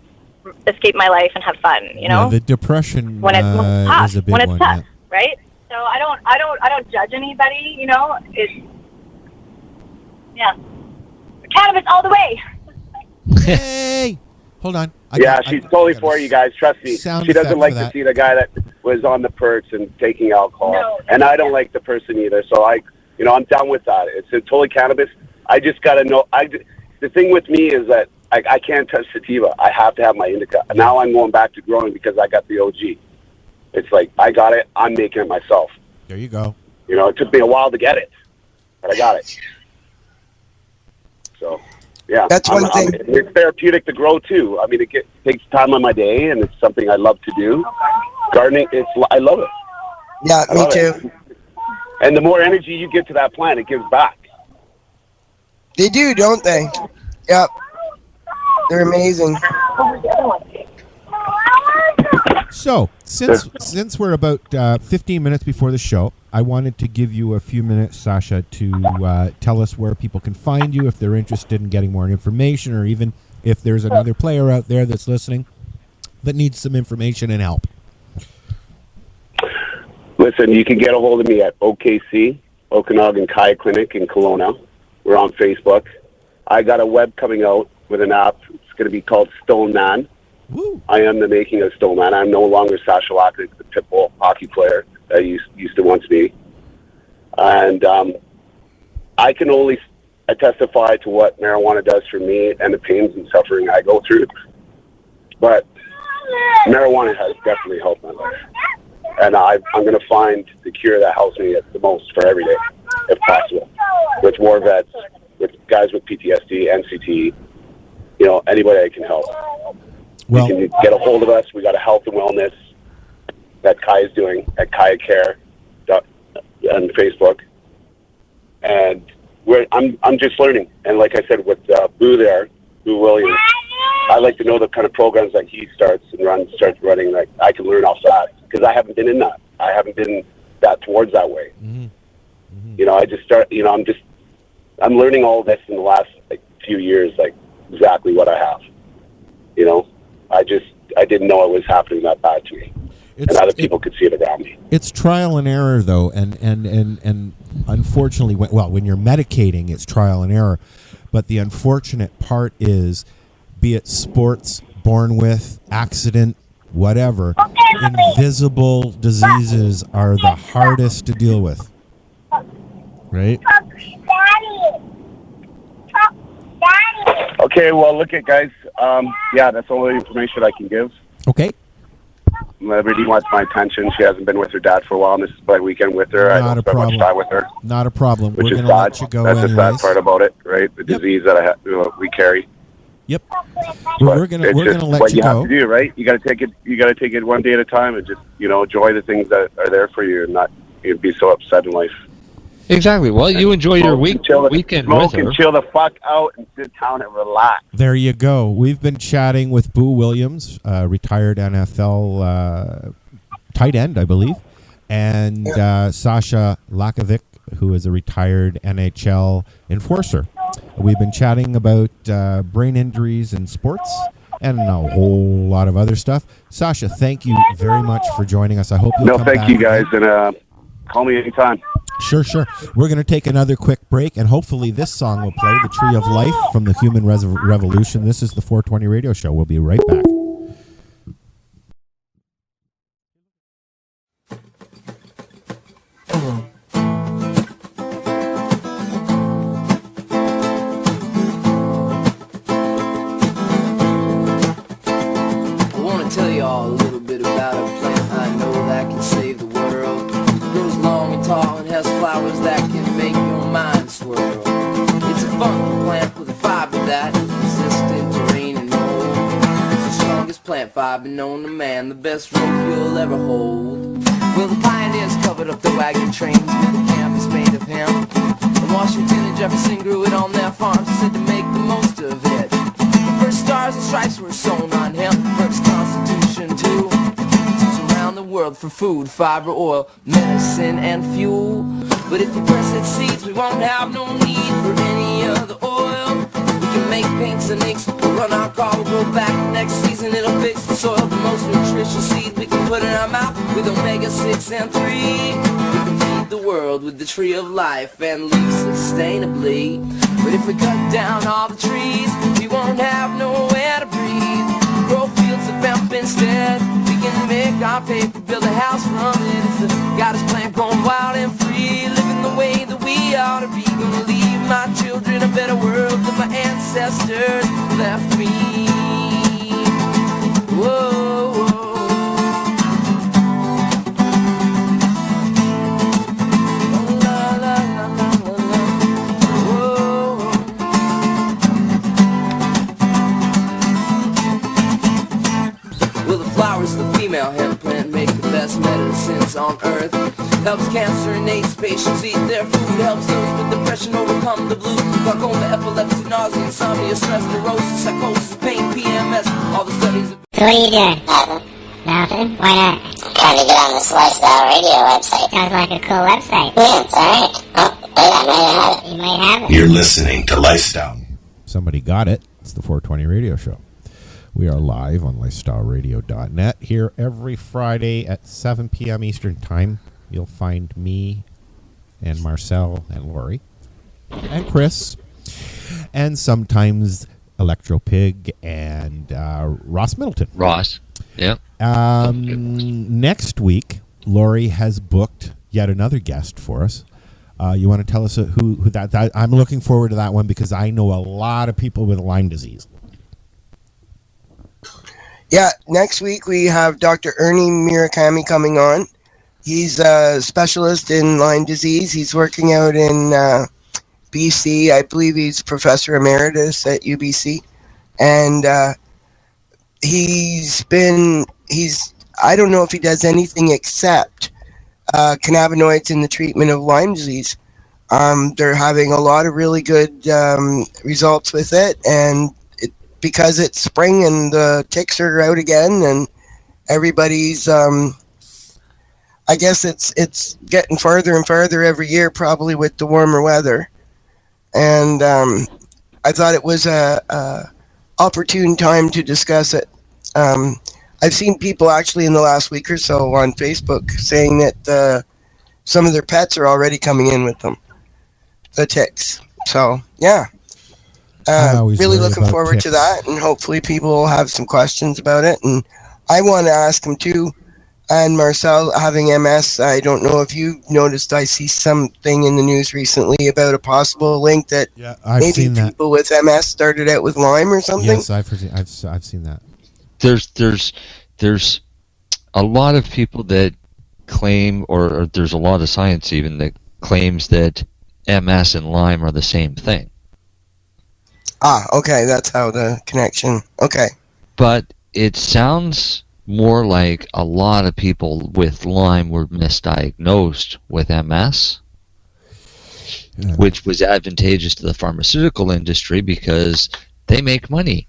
escape my life and have fun, you know? Yeah, the depression when it's tough, is a big when it's one. tough, right? So I don't judge anybody, you know. Cannabis all the way. Hey, hold on. She's totally for you guys. Trust me. She doesn't like to see the guy that was on the perch and taking alcohol, and I don't like the person either. So I'm done with that. It's totally cannabis. I just gotta know. The thing with me is that I can't touch sativa. I have to have my indica. Now I'm going back to growing because I got the OG. It's like, I got it, I'm making it myself. There you go. You know, it took me a while to get it, but I got it. So, yeah. That's one thing. It's therapeutic to grow, too. I mean, it takes time on my day, and it's something I love to do. Gardening, I love it. Yeah, me too. And the more energy you give to that plant, it gives back. They do, don't they? Yep. They're amazing. So, since we're about 15 minutes before the show, I wanted to give you a few minutes, Sasha, to tell us where people can find you if they're interested in getting more information, or even if there's another player out there that's listening that needs some information and help. Listen, you can get a hold of me at OKC, Okanagan Kai Clinic in Kelowna. We're on Facebook. I got a web coming out with an app. It's going to be called Stone Man. Woo. I am the making of Stone Man. I'm no longer Sasha Lakovic, the pitbull hockey player that I used to once be. And I can only testify to what marijuana does for me and the pains and suffering I go through. But marijuana has definitely helped my life. And I'm going to find the cure that helps me the most for every day, if possible. With war vets, with guys with PTSD, NCT, anybody I can help. Well, you can get a hold of us. We got a health and wellness that Kai is doing at Kai Care on Facebook. And I'm just learning. And like I said, with Boo Williams, I like to know the kind of programs that he starts running. Like I can learn off that because I haven't been in that. I haven't been that towards that way. Mm-hmm. Mm-hmm. I just start. I'm learning all this in the last few years, exactly what I have. I didn't know it was happening that bad to me, and other people could see it around me. It's trial and error, though, and unfortunately, when you're medicating, it's trial and error. But the unfortunate part is, be it sports, born with, accident, whatever, invisible diseases are the hardest to deal with. Right? Okay, well, look at guys. That's all the information I can give. Okay. Liberty wants my attention. She hasn't been with her dad for a while, and this is my weekend with her. I don't spend much time with her. Not a problem. Which We're is going to sad. let you go That's anyways. the sad part about it, right? The disease that we carry. Yep. We're going to let what you you have go. to do, right? You got to take it. You got to take it one day at a time, and just enjoy the things that are there for you, and not be so upset in life. Exactly. Well, you enjoy your weekend with her. And chill the fuck out and sit down and relax. There you go. We've been chatting with Boo Williams, retired NFL tight end, I believe, and Sasha Lakovic, who is a retired NHL enforcer. We've been chatting about brain injuries in sports and a whole lot of other stuff. Sasha, thank you very much for joining us. I hope you'll come back. No, thank you guys, and call me anytime. Sure. We're going to take another quick break, and hopefully this song will play, The Tree of Life from the Human Revolution. This is the 420 Radio Show. We'll be right back. I want to tell you all a little bit about a plant I know that can save the world. It grows long and tall and has flowers that can make your mind swirl. It's a funky plant with a fiber that is resistant to rain and mold. It's the strongest plant fiber known to man, the best rope you'll ever hold. Well, the pioneers covered up the wagon trains with a canvas made of hemp. And Washington and Jefferson grew it on their farms and said to make the most of it. The first stars and stripes were sewn on hemp, first Constitution too. Around the world for food, fiber, oil, medicine, and fuel. But if we press its seeds, we won't have no need for any other oil. We can make paints and inks, we'll run our car, we'll go back next season, it'll fix the soil. The most nutritious seed we can put in our mouth with omega-6 and 3. We can feed the world with the tree of life and live sustainably. But if we cut down all the trees, we won't have nowhere to breathe. Grow fields of hemp instead. We can make our paper, build a house from it. It's the goddess plant growing wild and free, living the way that we ought to be. Gonna leave my children a better world than my ancestors left me. Whoa, whoa. Oh, la, la, la, la, la, la. Whoa. Well, the flowers of the female hemp plant make the best medicines on earth. Helps cancer and AIDS patients eat their food. Helps those with depression overcome the blues. Glaucoma, epilepsy, nausea, insomnia, stress, neurosis, psychosis, pain, PMS. All the studies. So what are you doing? Nothing. Why not? Trying to get on this lifestyle radio website. Sounds like a cool website. Yeah, it's alright. Oh, wait, I might have it. You might have it. You're listening to Lifestyle. Somebody got it. It's the 420 Radio Show. We are live on lifestyleradio.net here every Friday at 7 p.m. Eastern Time. You'll find me and Marcel and Lori and Chris. and sometimes Electro Pig and Ross Middleton. Ross, yeah. Next week, Lori has booked yet another guest for us. You want to tell us who that? I'm looking forward to that one because I know a lot of people with Lyme disease. Yeah, next week we have Dr. Ernie Murakami coming on. He's a specialist in Lyme disease. He's working out in BC. I believe he's professor emeritus at UBC. And I don't know if he does anything except cannabinoids in the treatment of Lyme disease. They're having a lot of really good results with it, and because it's spring and the ticks are out again, and everybody's, I guess it's getting farther and farther every year, probably with the warmer weather. And I thought it was a opportune time to discuss it. I've seen people actually in the last week or so on Facebook saying that some of their pets are already coming in with them, the ticks. So, yeah. Really looking forward to that, and hopefully people will have some questions about it. And I want to ask them too. And Marcel, having MS, I don't know if you noticed, I see something in the news recently about a possible link that maybe people with MS started out with Lyme or something. Yes, I've seen that. There's a lot of people that claim, or there's a lot of science even that claims that MS and Lyme are the same thing. Okay, that's how the connection. Okay. But it sounds more like a lot of people with Lyme were misdiagnosed with MS, which was advantageous to the pharmaceutical industry because they make money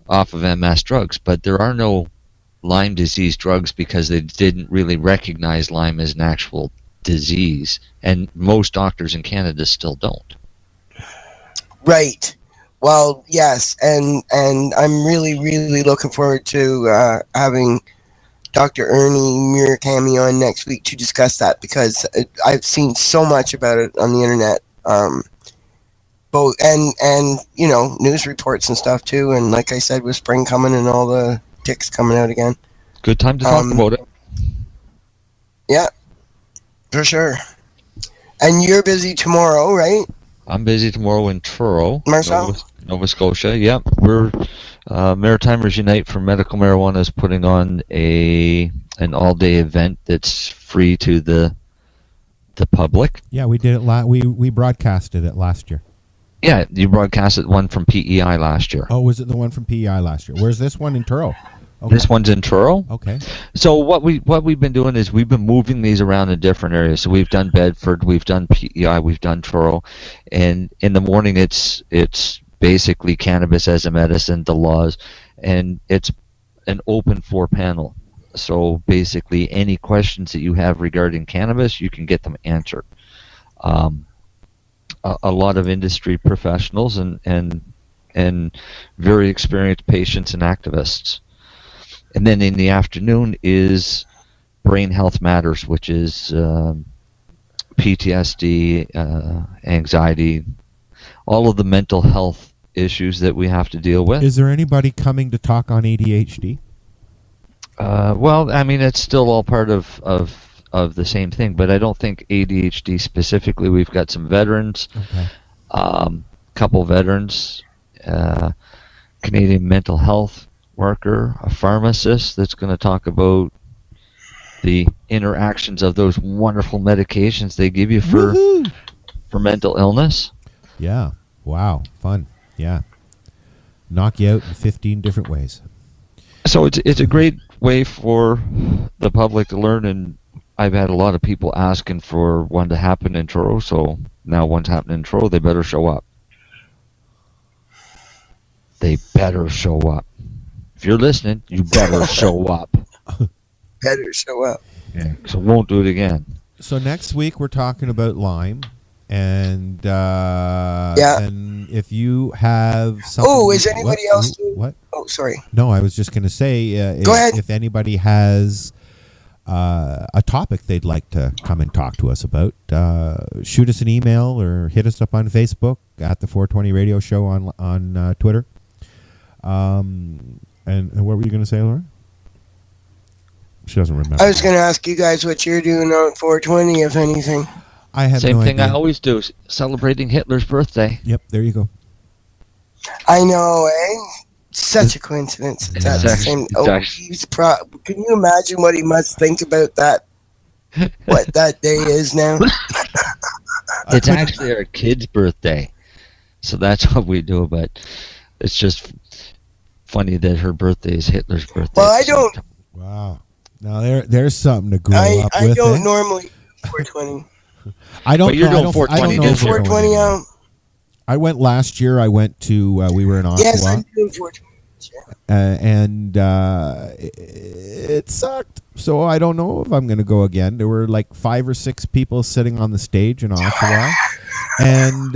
off of MS drugs, but there are no Lyme disease drugs because they didn't really recognize Lyme as an actual disease, and most doctors in Canada still don't. Right. Well, yes, and I'm really, really looking forward to having Dr. Ernie Murakami on next week to discuss that, because I've seen so much about it on the internet, both and you know, news reports and stuff too. And like I said, with spring coming and all the ticks coming out again, good time to talk about it. Yeah, for sure. And you're busy tomorrow, right? I'm busy tomorrow in Truro, Marcel? Nova Scotia. Yep, we're Maritimers Unite for Medical Marijuana is putting on an all-day event that's free to the public. Yeah, we did it. We broadcasted it last year. Yeah, you broadcasted one from PEI last year. Oh, was it the one from PEI last year? Where's this one in Truro? Okay. This one's in Truro. Okay. So what we've been doing is we've been moving these around in different areas. So we've done Bedford, we've done PEI, we've done Truro, and in the morning it's basically cannabis as a medicine, the laws, and it's an open floor panel. So basically any questions that you have regarding cannabis, you can get them answered. A lot of industry professionals and very experienced patients and activists. And then in the afternoon is Brain Health Matters, which is PTSD, anxiety, all of the mental health issues that we have to deal with. Is there anybody coming to talk on ADHD? Well, I mean, it's still all part of the same thing, but I don't think ADHD specifically. We've got some veterans, couple veterans, Canadian mental health worker, a pharmacist that's going to talk about the interactions of those wonderful medications they give you for mental illness. Yeah. Wow. Fun. Yeah. Knock you out in 15 different ways. So it's a great way for the public to learn, and I've had a lot of people asking for one to happen in Truro, so now one's happening in Truro, they better show up. They better show up. If you're listening, you better show up. Better show up. Yeah. So won't do it again. So next week we're talking about Lyme, and and if you have something. Oh, is anybody else? What? Oh, sorry. No, I was just going to say. Go ahead. If anybody has a topic they'd like to come and talk to us about, shoot us an email or hit us up on Facebook at the 420 Radio Show on Twitter. And what were you going to say, Laura? She doesn't remember. I was going to ask you guys what you're doing on 420, if anything. I have Same no thing idea. I always do, celebrating Hitler's birthday. Yep, there you go. I know, eh? Such a coincidence. That's the same. Can you imagine what he must think about that? What that day is now? It's actually our kid's birthday, so that's what we do. But it's just funny that her birthday is Hitler's birthday. Well, I don't. Wow. Now there's something to grow up with. I don't normally 420. I don't. But you're know, doing 420. I don't know 420. I went last year. I went to. We were in Ottawa. Yes, I'm doing 420. And it sucked. So I don't know if I'm going to go again. There were like 5 or 6 people sitting on the stage in Oshawa. And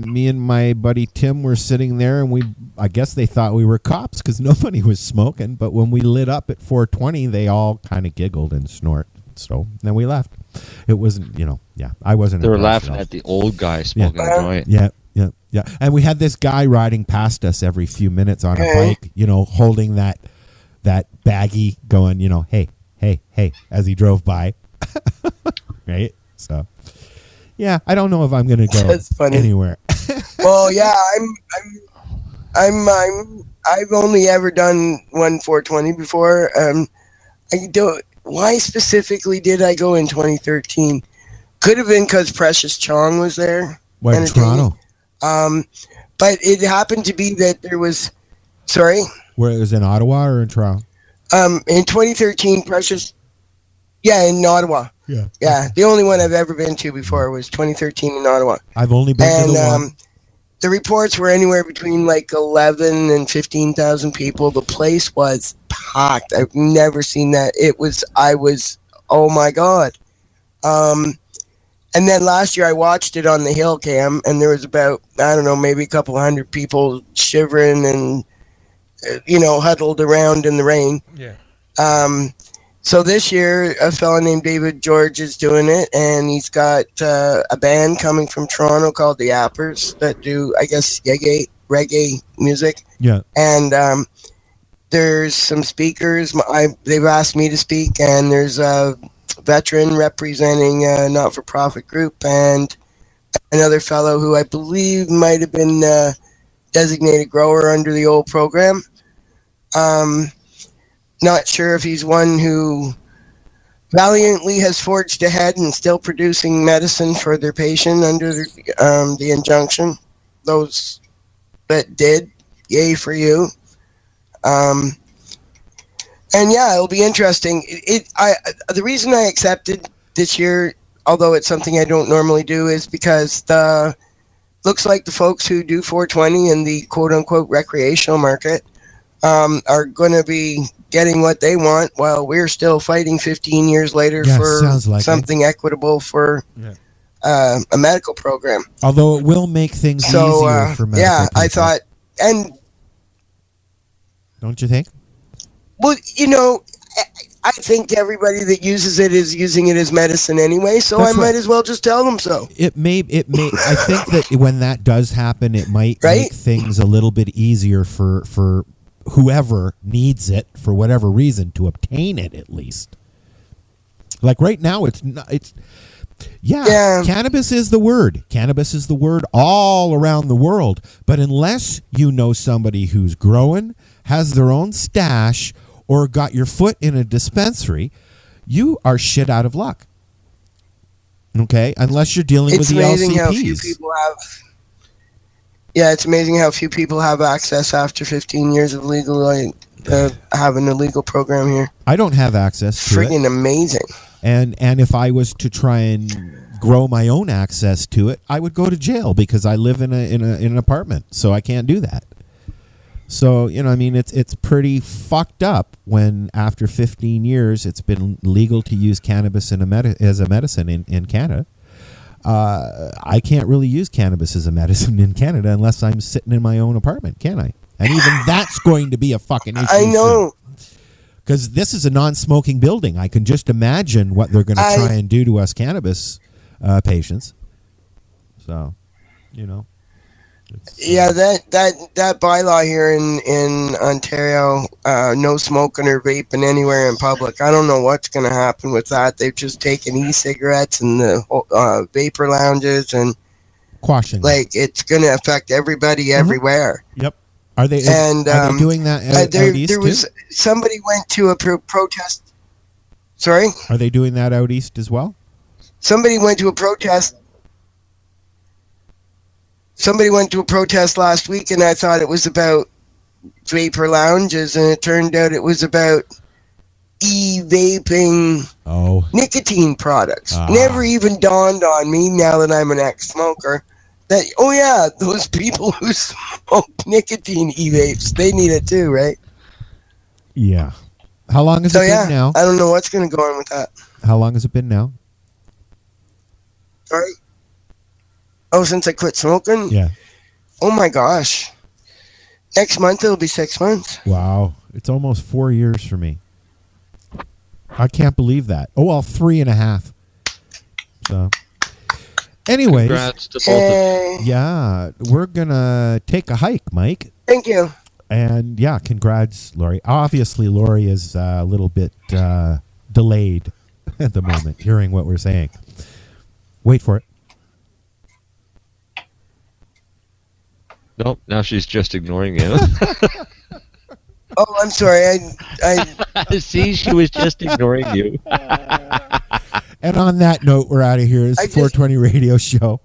me and my buddy Tim were sitting there, and I guess they thought we were cops because nobody was smoking. But when we lit up at 420, they all kind of giggled and snort. So then we left. It wasn't, I wasn't. They were laughing at the old guy smoking a joint. Yeah. And we had this guy riding past us every few minutes on a bike, holding that baggie going, hey, as he drove by. Right? So, yeah, I don't know if I'm going to go anywhere. Well, yeah, I've only ever done one 420 before. Why specifically did I go in 2013? Could have been because Precious Chong was there. Why in Toronto? But it happened to be that there was, sorry? Where it was in Ottawa or in Toronto? In 2013, Precious, in Ottawa. Yeah. Yeah, the only one I've ever been to before was 2013 in Ottawa. I've only been to the one. The reports were anywhere between like 11 and 15,000 people. The place was packed. I've never seen that. Oh my God. And then last year I watched it on the Hill Cam, and there was about, I don't know, maybe a couple hundred people shivering and, huddled around in the rain. Yeah. So this year, a fellow named David George is doing it, and he's got a band coming from Toronto called the Appers that do, I guess, reggae music. Yeah. And there's some speakers. They've asked me to speak, and there's a veteran representing a not-for-profit group and another fellow who I believe might have been designated grower under the old program. Not sure if he's one who valiantly has forged ahead and still producing medicine for their patient under the injunction. Those that did, yay for you. And yeah, it'll be interesting. The reason I accepted this year, although it's something I don't normally do, is because looks like the folks who do 420 in the quote-unquote recreational market are going to be getting what they want, while we're still fighting 15 years later for something equitable for a medical program. Although it will make things easier for medical people. I thought, and don't you think? Well, I think everybody that uses it is using it as medicine anyway, so I might as well just tell them so. It may. I think that when that does happen, it might make things a little bit easier for whoever needs it for whatever reason to obtain it, at least. Like right now, cannabis is the word. Cannabis is the word all around the world. But unless you know somebody who's growing, has their own stash, or got your foot in a dispensary, you are shit out of luck. Okay? Unless you're dealing with the LCPs. It's amazing how few people have access after 15 years of having a legal program here. I don't have access to it. Friggin' amazing. And if I was to try and grow my own access to it, I would go to jail because I live in an apartment, so I can't do that. So, it's pretty fucked up when after 15 years it's been legal to use cannabis as a medicine in Canada. I can't really use cannabis as a medicine in Canada unless I'm sitting in my own apartment, can I? And even that's going to be a fucking issue. I know. Because this is a non-smoking building. I can just imagine what they're going to try and do to us cannabis patients. So, Yeah, that bylaw here in Ontario, no smoking or vaping anywhere in public. I don't know what's going to happen with that. They've just taken e-cigarettes and the vapor lounges and quashing. Like it's going to affect everybody everywhere. Yep. Are they doing that out east there was too? Somebody went to a protest. Sorry? Are they doing that out east as well? Somebody went to a protest. Somebody went to a protest last week, and I thought it was about vapor lounges, and it turned out it was about e-vaping nicotine products. Never even dawned on me, now that I'm an ex-smoker, that, oh yeah, those people who smoke nicotine e-vapes, they need it too, right? Yeah. How long has it been now? I don't know what's going to go on with that. How long has it been now? Sorry? Oh, since I quit smoking? Yeah. Oh my gosh. Next month it'll be 6 months. Wow. It's almost 4 years for me. I can't believe that. Oh, well, 3.5. So, anyways. Congrats to both of you. Yeah. We're going to take a hike, Mike. Thank you. And yeah, congrats, Lori. Obviously, Lori is a little bit delayed at the moment, hearing what we're saying. Wait for it. Nope, now she's just ignoring you. Oh, I'm sorry. I See, she was just ignoring you. And on that note, we're out of here. It's the 420 radio show.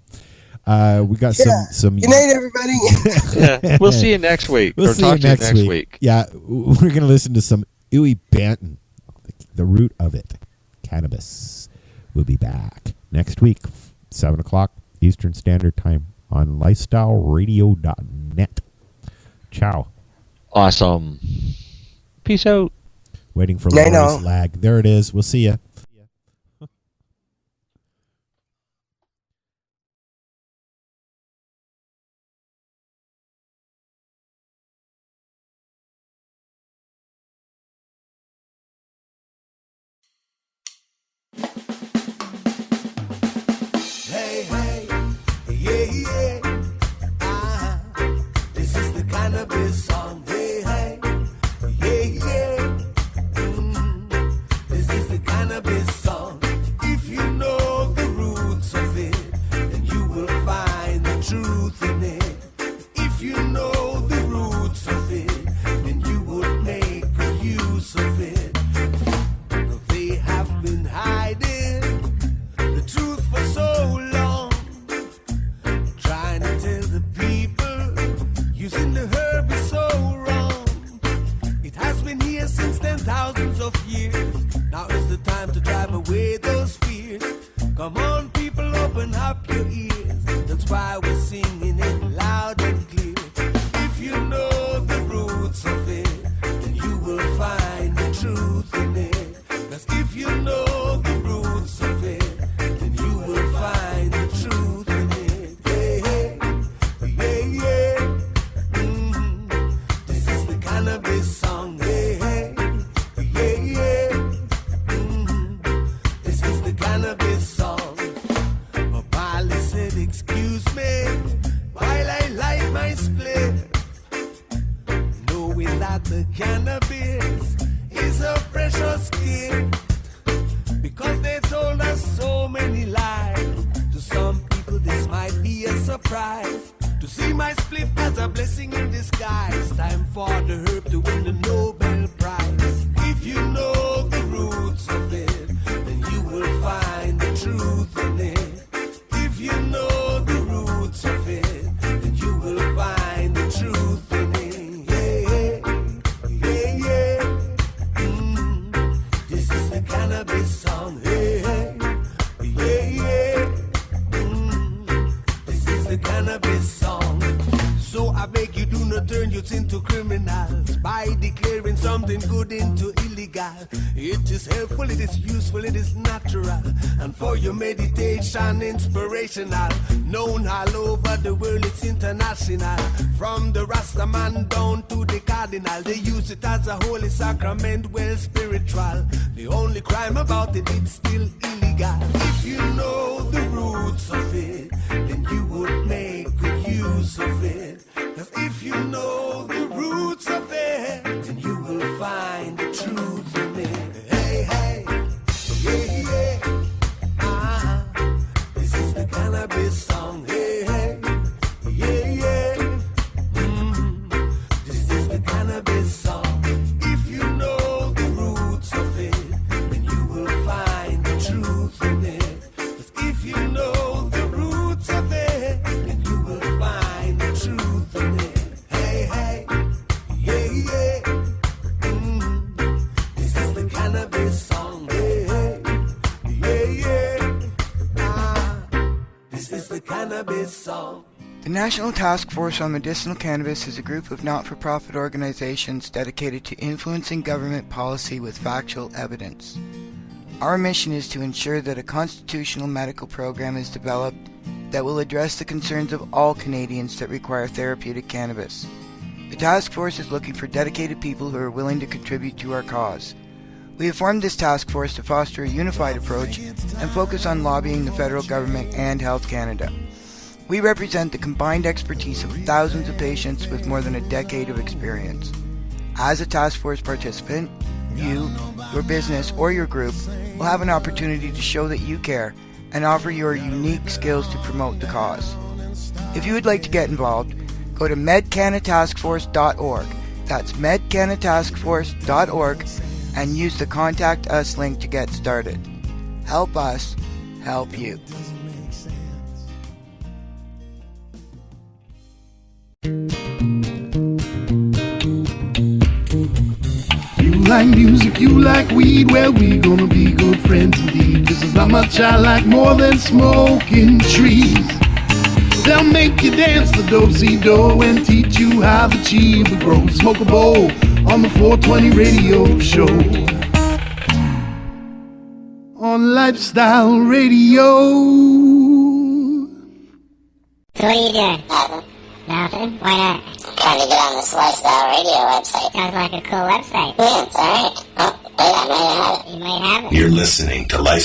We got some. Good night, everybody. Yeah, we'll see you next week. We'll see you next week. Yeah, we're going to listen to some Uwe Banton, the root of it, cannabis. We'll be back next week, 7 o'clock Eastern Standard Time on lifestyleradio.net. Ciao. Awesome. Peace out. Waiting for Lori's lag. There it is. We'll see you. Hey, hey, yeah, yeah. This is the cannabis song. Hey, hey, yeah, yeah. This is the cannabis song. If you know the roots of it, then you will find the truth in it. If you know the roots of it, then you will make use of it. They have been hiding the truth for so long, trying to tell the people using the herb is so wrong. It has been here since 10,000s of years. Now is the time to drive away those fears. Come on, people, open up your ears. That's why we're singing it loud and clear. If you know the roots of it, then you will find the truth in it. 'Cause if you know the roots of it, then you will find the truth in it. Hey, hey, yeah, yeah. This is the cannabis song. Hey, hey, yeah, yeah. This is the cannabis song. While I said, excuse me, while I light my split, knowing that the cannabis is a precious gift. Because they told us so many lies. To some people this might be a surprise. To see my spliff as a blessing in disguise. Time for the herb to win the Nobel Prize. If you know the roots of it, then you will find the truth in it. If you know the roots of it, then you will find the truth in it. Yeah, yeah, yeah. This is the cannabis song. Hey, hey, yeah, yeah. This is the cannabis song. So I beg you, do not turn youths into criminals by declaring something good into illegal. It is helpful, it is useful, it is natural, and for your meditation inspirational. Known all over the world, it's international. From the Rasta man down to the cardinal. They use it as a holy sacrament, well spiritual. The only crime about it, it's still illegal. If you know the roots of it, then you would make good use of it. If you know the roots of it, then you will find the truth in it. Hey, hey, yeah, yeah. This is the cannabis song. Hey, hey, yeah, yeah. This is the cannabis song. If you know the roots of it, then you will find the truth in it. If you know the roots of it, then you will find the truth in it. Hey, hey, yeah, yeah. This is the cannabis song. Hey, hey, yeah, yeah. This is the cannabis song. The National Task Force on Medicinal Cannabis is a group of not-for-profit organizations dedicated to influencing government policy with factual evidence. Our mission is to ensure that a constitutional medical program is developed that will address the concerns of all Canadians that require therapeutic cannabis. The task force is looking for dedicated people who are willing to contribute to our cause. We have formed this task force to foster a unified approach and focus on lobbying the federal government and Health Canada. We represent the combined expertise of thousands of patients with more than a decade of experience. As a task force participant, you, your business, or your group will have an opportunity to show that you care and offer your unique skills to promote the cause. If you would like to get involved, go to medcanataskforce.org. That's medcanataskforce.org and use the Contact Us link to get started. Help us help you. You like music, you like weed, well, we gonna be good friends indeed. This is not much I like more than smoking trees. They'll make you dance the do-si-do and teach you how the chiba grows. Smoke a bowl on the 420 radio show. On Lifestyle Radio. So what are you doing? Nothing. Why not? Trying to get on this Lifestyle Radio website. Sounds like a cool website. Yeah, it's alright. Oh, wait, I might have it. You might have it. You're listening to Lifestyle